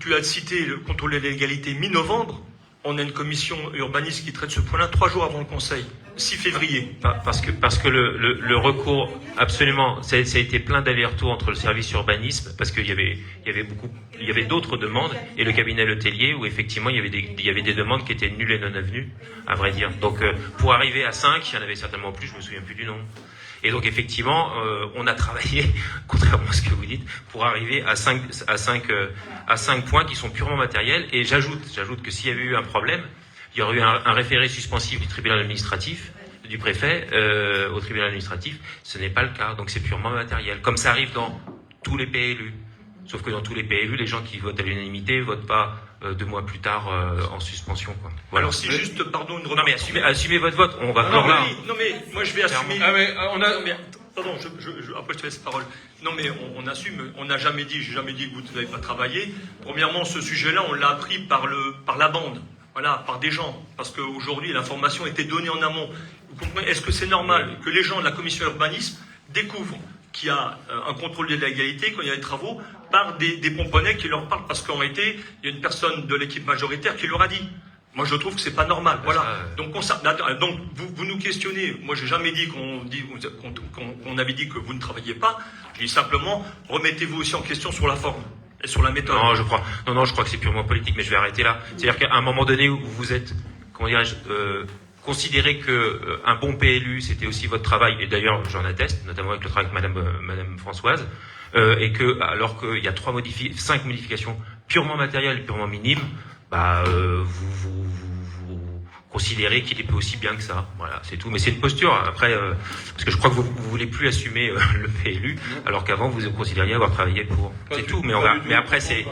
tu as cité le contrôle de la légalité mi-novembre. On a une commission urbaniste qui traite ce point-là 3 jours avant le Conseil, 6 février. Parce que le recours, absolument, ça a été plein d'allers-retours entre le service urbanisme, parce qu'il y avait d'autres demandes, et le cabinet Letellier, où effectivement il y avait des demandes qui étaient nulles et non avenues, à vrai dire. Donc pour arriver à 5, il y en avait certainement plus, je me souviens plus du nombre. Et donc effectivement, on a travaillé, contrairement à ce que vous dites, pour arriver à 5 points qui sont purement matériels. Et j'ajoute que s'il y avait eu un problème, il y aurait eu un référé suspensif du tribunal administratif, du préfet au tribunal administratif. Ce n'est pas le cas, donc c'est purement matériel. Comme ça arrive dans tous les PLU. Sauf que dans tous les PLU, les gens qui votent à l'unanimité votent pas 2 mois plus tard en suspension, quoi. Voilà. Alors si juste, pardon, une Non remarque. mais assumez votre vote, on va clore là. Non mais moi je vais assumer. Ah, mais on a. Non, mais, pardon, après je te laisse la parole. Non mais on assume, on n'a jamais dit, j'ai jamais dit que vous n'avez pas travaillé. Premièrement, ce sujet-là, on l'a appris par la bande, voilà, par des gens, parce qu'aujourd'hui l'information était donnée en amont. Vous comprenez? Est-ce que c'est normal que les gens de la commission urbanisme découvrent qu'il y a un contrôle de la légalité quand il y a des travaux par des pomponnets qui leur parlent, parce qu'en réalité, il y a une personne de l'équipe majoritaire qui leur a dit. Moi, je trouve que c'est pas normal. Voilà. Donc, vous nous questionnez. Moi, j'ai jamais dit qu'on avait dit que vous ne travailliez pas. Je dis simplement, remettez-vous aussi en question sur la forme et sur la méthode. Non, je crois que c'est purement politique, mais je vais arrêter là. C'est-à-dire qu'à un moment donné où vous êtes, comment dirais-je, considérer que un bon PLU, c'était aussi votre travail, et d'ailleurs j'en atteste, notamment avec le travail avec Madame Françoise, et que alors qu'il y a 5 modifications purement matérielles, purement minimes, vous considérez qu'il est pas aussi bien que ça. Voilà, c'est tout. Mais c'est une posture. Après, parce que je crois que vous voulez plus assumer le PLU, alors qu'avant vous considériez avoir travaillé pour. C'est tout. Mais mais après c'est.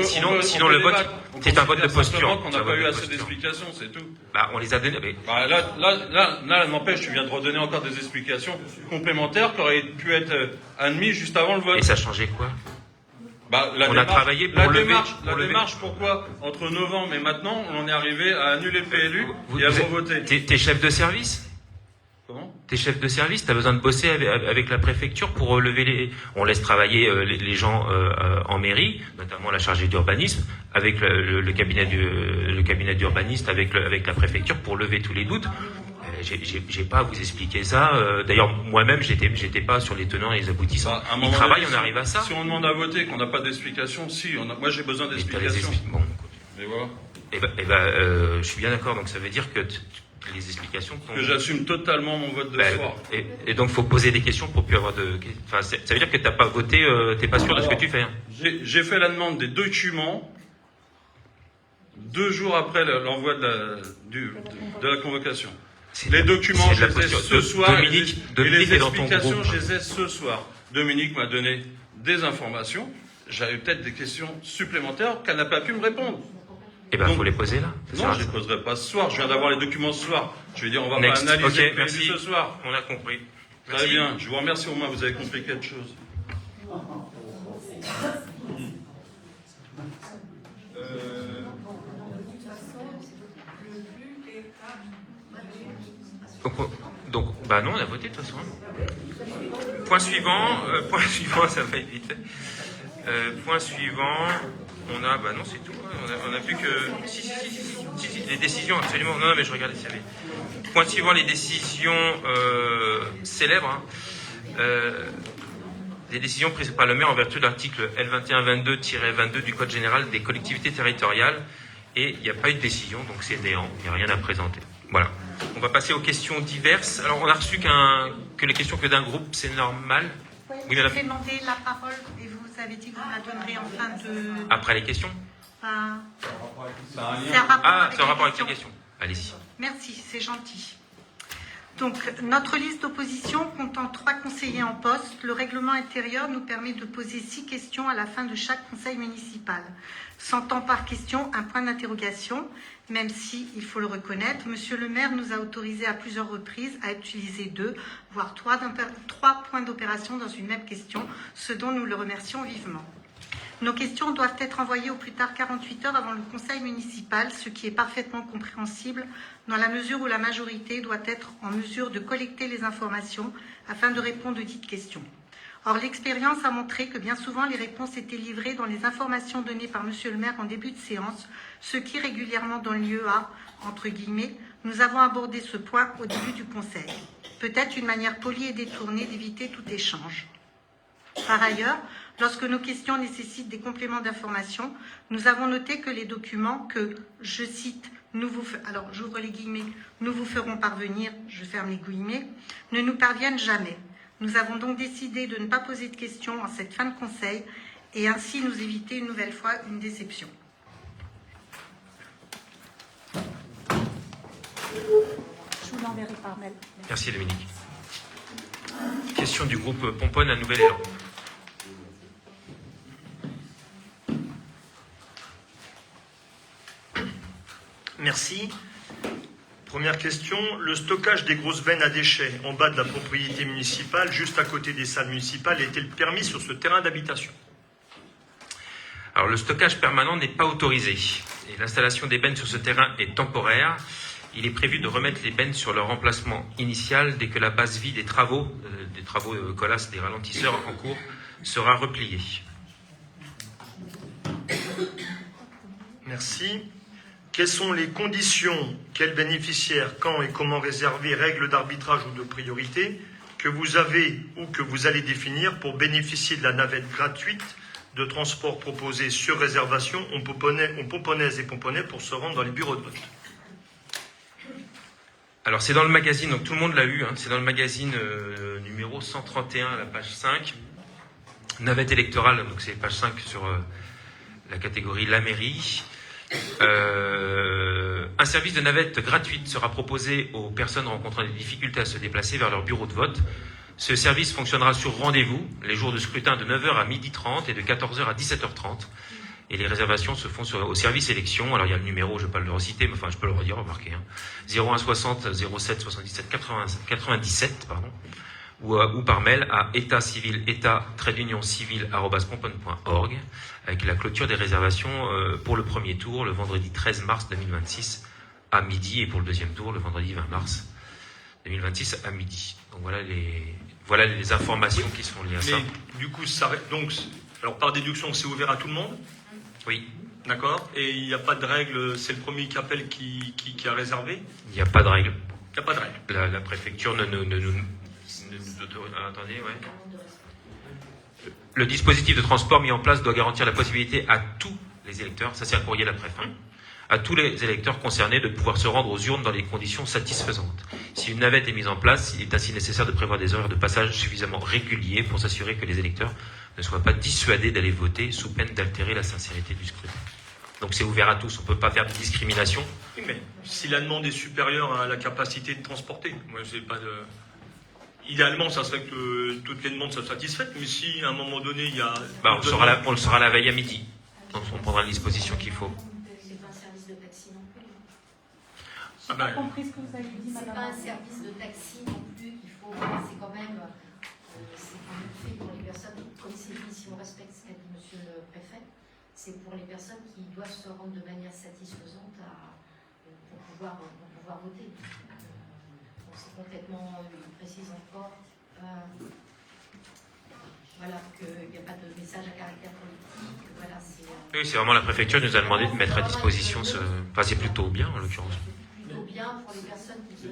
Sinon le vote, c'est un vote de posture. On n'a pas eu assez d'explications, c'est tout. On les a données. Mais... Là, n'empêche, tu viens de redonner encore des explications complémentaires qui auraient pu être admises juste avant le vote. Et ça changeait quoi? On a travaillé pour la démarche, pourquoi entre novembre et maintenant, on en est arrivé à annuler le PLU et à revoter. T'es chef de service? Comment? T'es chef de service, t'as besoin de bosser avec la préfecture pour relever les... On laisse travailler les gens en mairie, notamment la chargée d'urbanisme, avec le cabinet d'urbaniste, avec la préfecture pour lever tous les doutes. J'ai pas à vous expliquer ça. D'ailleurs, moi-même, j'étais pas sur les tenants et les aboutissants. Ils travaillent, on arrive à ça. Si on demande à voter, qu'on n'a pas d'explication, moi j'ai besoin d'explications. Bon, mais voilà. Je suis bien d'accord. Donc ça veut dire que les explications... Que j'assume totalement mon vote de soir. Et donc faut poser des questions pour plus avoir de... Enfin, ça veut dire que t'as pas voté, t'es pas sûr de ce que tu fais. Hein. J'ai fait la demande des documents 2 jours après l'envoi de la convocation. Les documents, je les ai ce soir, et les explications, je les ai ce soir. Dominique m'a donné des informations. J'avais peut-être des questions supplémentaires qu'elle n'a pas pu me répondre. Donc, faut les poser là. Non, je ne les poserai pas ce soir. Je viens d'avoir les documents ce soir. Je vais dire, on va pas analyser le PLU ce soir. On a compris. Très bien. Je vous remercie, au moins, vous avez compris quelque chose. Donc, non, on a voté de toute façon. Point suivant, ça va être vite. Point suivant, on a, non, c'est tout. On a plus que, si, les décisions, absolument. Non, mais je regarde les CV. Point suivant, les décisions célèbres. Les décisions prises par le maire en vertu de l'article L2122-22 du Code général des collectivités territoriales. Et il n'y a pas eu de décision, donc c'est néant. Il n'y a rien à présenter. Voilà. On va passer aux questions diverses. Alors, on a reçu que les questions que d'un groupe, c'est normal. Oui, je vous ai demandé la parole et vous avez dit que vous la donnerez en fin de... Après les questions C'est un rapport avec les questions. Allez-y. Merci, c'est gentil. Donc, notre liste d'opposition comptant 3 conseillers en poste, le règlement intérieur nous permet de poser 6 questions à la fin de chaque conseil municipal. S'entend par question un point d'interrogation, même si, il faut le reconnaître, Monsieur le maire nous a autorisé à plusieurs reprises à utiliser 2, voire 3 points d'opération dans une même question, ce dont nous le remercions vivement. Nos questions doivent être envoyées au plus tard 48 heures avant le conseil municipal, ce qui est parfaitement compréhensible dans la mesure où la majorité doit être en mesure de collecter les informations afin de répondre aux dites questions. Or, l'expérience a montré que bien souvent les réponses étaient livrées dans les informations données par Monsieur le maire en début de séance, ce qui régulièrement donne lieu à, entre guillemets, nous avons abordé ce point au début du conseil. Peut-être une manière polie et détournée d'éviter tout échange. Par ailleurs, lorsque nos questions nécessitent des compléments d'information, nous avons noté que les documents que, je cite, alors j'ouvre les guillemets, nous vous ferons parvenir, je ferme les guillemets, ne nous parviennent jamais. Nous avons donc décidé de ne pas poser de questions en cette fin de conseil et ainsi nous éviter une nouvelle fois une déception. Je vous l'enverrai par mail. Merci Dominique. Question du groupe Pomponne à Nouvelle-Élan. Merci. Première question, le stockage des grosses bennes à déchets en bas de la propriété municipale, juste à côté des salles municipales, est-il permis sur ce terrain d'habitation? Alors le stockage permanent n'est pas autorisé et l'installation des bennes sur ce terrain est temporaire. Il est prévu de remettre les bennes sur leur emplacement initial dès que la base vie des travaux colas, des ralentisseurs en cours, sera repliée. Merci. Quelles sont les conditions, quels bénéficiaires, quand et comment réserver, règles d'arbitrage ou de priorité que vous avez ou que vous allez définir pour bénéficier de la navette gratuite de transport proposée sur réservation aux Pomponaises et Pomponais pour se rendre dans les bureaux de vote? Alors c'est dans le magazine, donc tout le monde l'a eu, hein, c'est dans le magazine numéro 131 à la page 5. Navette électorale, donc c'est page 5 sur la catégorie La Mairie. Un service de navette gratuite sera proposé aux personnes rencontrant des difficultés à se déplacer vers leur bureau de vote. Ce service fonctionnera sur rendez-vous, les jours de scrutin de 9h à 12h30 et de 14h à 17h30. Et les réservations se font au service élection. Alors il y a le numéro, je ne vais pas le reciter, mais enfin je peux le redire, remarquez. 01 60 07 77 97, pardon. Ou par mail à état-civil@pomponne.org avec la clôture des réservations pour le premier tour le vendredi 13 mars 2026 à midi et pour le deuxième tour le vendredi 20 mars 2026 à midi. Donc voilà les informations qui sont liées à ça. Mais du coup, alors par déduction, c'est ouvert à tout le monde? Oui. D'accord. Et il n'y a pas de règle, c'est le premier qui appelle qui a réservé? Il n'y a pas de règle. Il n'y a pas de règle. La préfecture ne nous attendez, ouais. Le dispositif de transport mis en place doit garantir la possibilité à tous les électeurs, ça c'est un courrier de la préfet, à tous les électeurs concernés de pouvoir se rendre aux urnes dans des conditions satisfaisantes. Si une navette est mise en place, il est ainsi nécessaire de prévoir des horaires de passage suffisamment réguliers pour s'assurer que les électeurs ne soient pas dissuadés d'aller voter sous peine d'altérer la sincérité du scrutin. Donc c'est ouvert à tous, on ne peut pas faire de discrimination. Oui, mais si la demande est supérieure à la capacité de transporter, moi j'ai pas de... Idéalement, ça serait que toutes les demandes soient satisfaites, mais si à un moment donné il y a... on le saura la veille à midi. Donc on prendra les dispositions qu'il faut. C'est pas un service de taxi non plus. Je n'ai pas compris ce que vous avez dit, C'est madame. pas un service de taxi non plus qu'il faut. C'est quand même fait pour les personnes, comme c'est dit, si on respecte ce qu'a dit monsieur le préfet, c'est pour les personnes qui doivent se rendre de manière satisfaisante pour pouvoir voter. Donc c'est complètement, il précise encore, voilà, qu'il n'y a pas de message à caractère politique. Voilà, oui, c'est vraiment la préfecture qui nous a demandé de mettre à disposition ce... Enfin, c'est plutôt bien en l'occurrence. Plutôt bien pour les personnes qui se...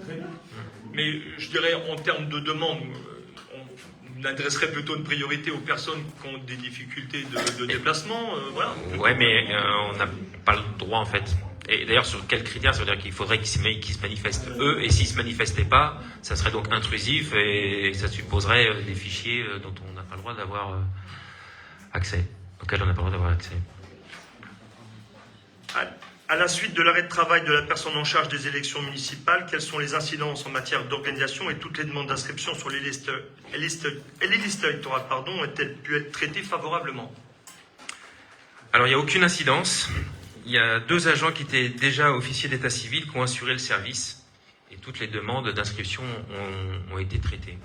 Mais je dirais en termes de demande, on adresserait plutôt une priorité aux personnes qui ont des difficultés de déplacement. Voilà. Ouais, mais on n'a pas le droit en fait. Et d'ailleurs, sur quels critères? Ça veut dire qu'il faudrait qu'ils se manifestent eux, et s'ils ne se manifestaient pas, ça serait donc intrusif et ça supposerait des fichiers dont on n'a pas le droit d'avoir accès, auxquels on n'a pas le droit d'avoir accès. À la suite de l'arrêt de travail de la personne en charge des élections municipales, quelles sont les incidences en matière d'organisation et toutes les demandes d'inscription sur les listes électorales ont-elles pu être traitées favorablement? Alors, il n'y a aucune incidence. Il y a 2 agents qui étaient déjà officiers d'état civil qui ont assuré le service et toutes les demandes d'inscription ont été traitées,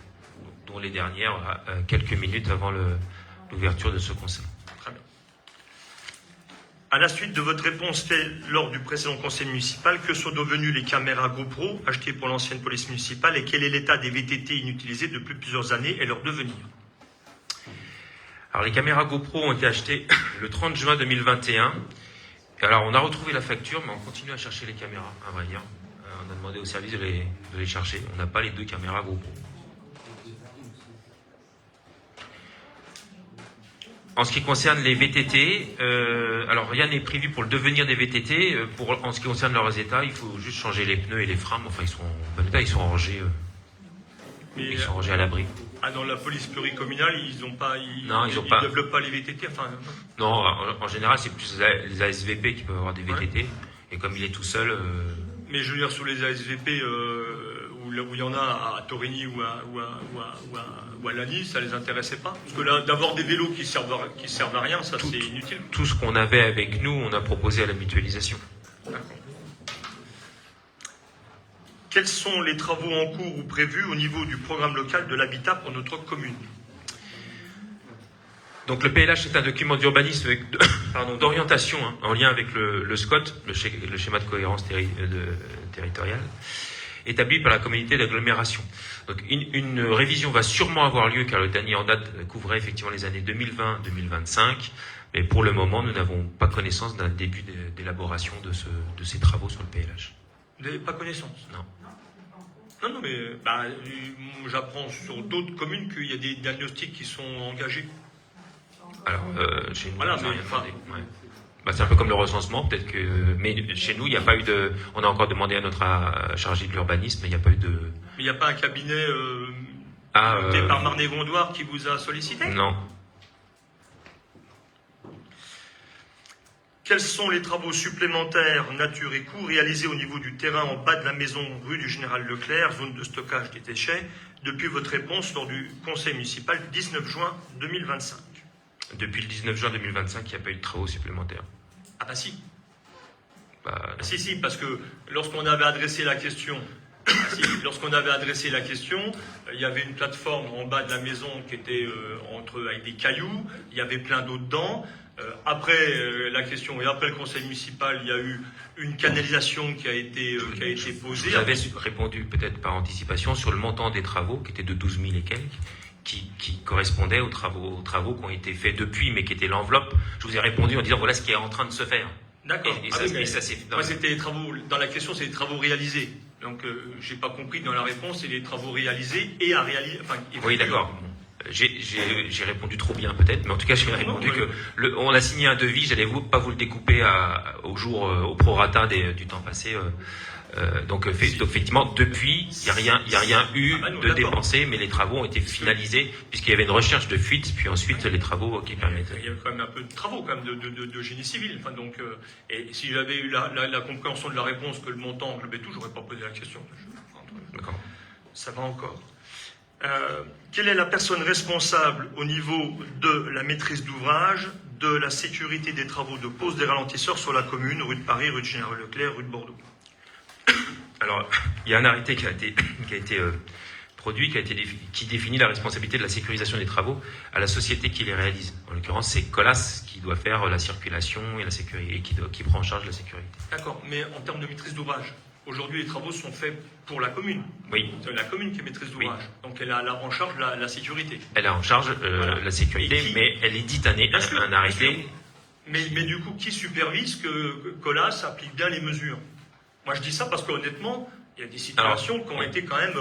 dont les dernières quelques minutes avant l'ouverture de ce conseil. Très bien. À la suite de votre réponse faite lors du précédent conseil municipal, que sont devenues les caméras GoPro achetées pour l'ancienne police municipale et quel est l'état des VTT inutilisés depuis plusieurs années et leur devenir? Alors les caméras GoPro ont été achetées le 30 juin 2021. Alors on a retrouvé la facture, mais on continue à chercher les caméras, à vrai dire. On a demandé au service de les chercher. On n'a pas les 2 caméras GoPro. En ce qui concerne les VTT, alors rien n'est prévu pour le devenir des VTT. En ce qui concerne leurs états, il faut juste changer les pneus et les freins. Enfin, ils sont en bon état, ils sont rangés. Ils sont rangés à l'abri. Dans la police pluricommunale, ils ne développent pas les VTT. Enfin, non, en général, c'est plus les ASVP qui peuvent avoir des VTT. Ouais. Et comme il est tout seul. Mais je veux dire, sur les ASVP où il y en a à Torigny ou à Lagny, ça les intéressait pas. Parce que là, d'avoir des vélos qui servent à rien, ça c'est inutile. Tout ce qu'on avait avec nous, on a proposé à la mutualisation. D'accord. Quels sont les travaux en cours ou prévus au niveau du programme local de l'habitat pour notre commune? Donc le PLH est un document d'urbanisme d'orientation en lien avec le SCOT, le schéma de cohérence territoriale, établi par la communauté d'agglomération. Donc une révision va sûrement avoir lieu car le dernier en date couvrait effectivement les années 2020-2025, mais pour le moment nous n'avons pas connaissance d'un début d'élaboration de ces travaux sur le PLH. Vous n'avez pas connaissance? Non. Non, mais j'apprends sur d'autres communes qu'il y a des diagnostics qui sont engagés. Alors, chez nous, voilà, on n'a rien demandé. Ouais. C'est un peu comme le recensement, peut-être que... Mais chez nous, il n'y a pas eu de... On a encore demandé à notre chargé de l'urbanisme, mais il n'y a pas eu de... Mais il n'y a pas un cabinet piloté par Marne-et-Gondoire qui vous a sollicité? Non. Quels sont les travaux supplémentaires, nature et coûts, réalisés au niveau du terrain en bas de la maison, rue du Général Leclerc, zone de stockage des déchets, depuis votre réponse lors du conseil municipal du 19 juin 2025? Depuis le 19 juin 2025, il n'y a pas eu de travaux supplémentaires. Ah bah si. Non. Si, parce que lorsqu'on avait adressé la question, il y avait une plateforme en bas de la maison qui était avec des cailloux, il y avait plein d'eau dedans. Après la question et après le conseil municipal, il y a eu une canalisation qui a été posée. Vous avez répondu peut-être par anticipation sur le montant des travaux, qui était de 12 000 et quelques, qui correspondait aux travaux qui ont été faits depuis, mais qui était l'enveloppe. Je vous ai répondu en disant voilà ce qui est en train de se faire. D'accord. Moi, c'était les travaux. Dans la question, c'est les travaux réalisés. Donc, j'ai pas compris dans la réponse, c'est les travaux réalisés et à réaliser. Oui, d'accord. J'ai répondu trop bien peut-être, mais en tout cas j'ai répondu que on a signé un devis, j'allais pas vous le découper au prorata du temps passé. Donc effectivement depuis il y a rien eu de dépensé, mais les travaux ont été finalisés puisqu'il y avait une recherche de fuite, puis ensuite les travaux qui permettaient. Il y a quand même un peu de travaux quand même de génie civil. Et si j'avais eu la compréhension de la réponse que le montant englobait tout, j'aurais pas posé la question. D'accord. Ça va encore. Quelle est la personne responsable au niveau de la maîtrise d'ouvrage, de la sécurité des travaux de pose des ralentisseurs sur la commune, rue de Paris, rue de Général Leclerc, rue de Bordeaux? Alors, il y a un arrêté qui a été produit, qui définit la responsabilité de la sécurisation des travaux à la société qui les réalise. En l'occurrence, c'est Colas qui doit faire la circulation et la sécurité, et qui prend en charge la sécurité. D'accord, mais en termes de maîtrise d'ouvrage, aujourd'hui les travaux sont faits pour la commune. Oui. C'est la commune qui est maîtrise d'ouvrage. Oui. Donc elle a en charge la sécurité. Elle a en charge la sécurité, mais elle édite un arrêté. Mais du coup, qui supervise que Colas applique bien les mesures? Moi, je dis ça parce qu'honnêtement, il y a des situations qui ont été quand même...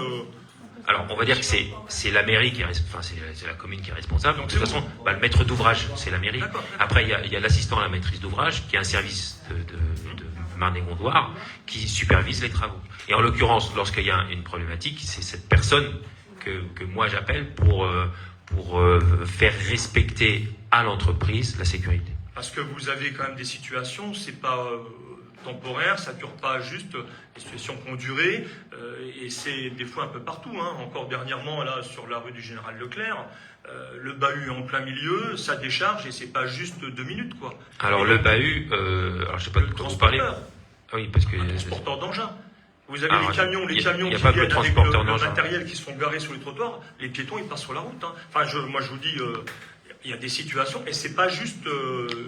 Alors, on va dire que c'est la mairie qui est c'est la commune qui est responsable. Donc, de toute façon, le maître d'ouvrage, c'est la mairie. Après, il y a l'assistant à la maîtrise d'ouvrage, qui est un service de Marne-et-Gondoire, qui supervise les travaux. Et en l'occurrence, lorsqu'il y a une problématique, c'est cette personne que moi j'appelle pour faire respecter à l'entreprise la sécurité. Parce que vous avez quand même des situations, c'est pas... temporaire, ça ne dure pas juste des situations qui ont duré, et c'est des fois un peu partout. Encore dernièrement, là, sur la rue du Général Leclerc, le bahut en plein milieu, ça décharge, et c'est pas juste 2 minutes, quoi. Alors, le bahut, alors je sais pas de quoi vous parlez. Ah oui, parce que... Un transporteur d'engins. Vous avez les camions qui viennent avec le matériel qui se font garer sur les trottoirs, les piétons, ils passent sur la route. Enfin, moi, je vous dis... il y a des situations, et c'est pas juste...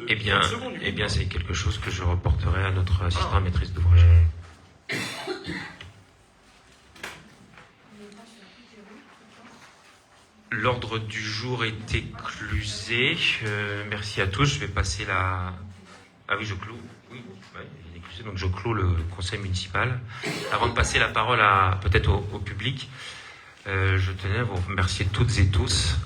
Eh bien, c'est quelque chose que je reporterai à notre assistant à maîtrise d'ouvrage. L'ordre du jour est éclusé. Merci à tous. Je vais passer la... Ah oui, je clôt. Oui, il est éclusé, donc je clôt le conseil municipal. Avant de passer la parole peut-être au public, je tenais à vous remercier toutes et tous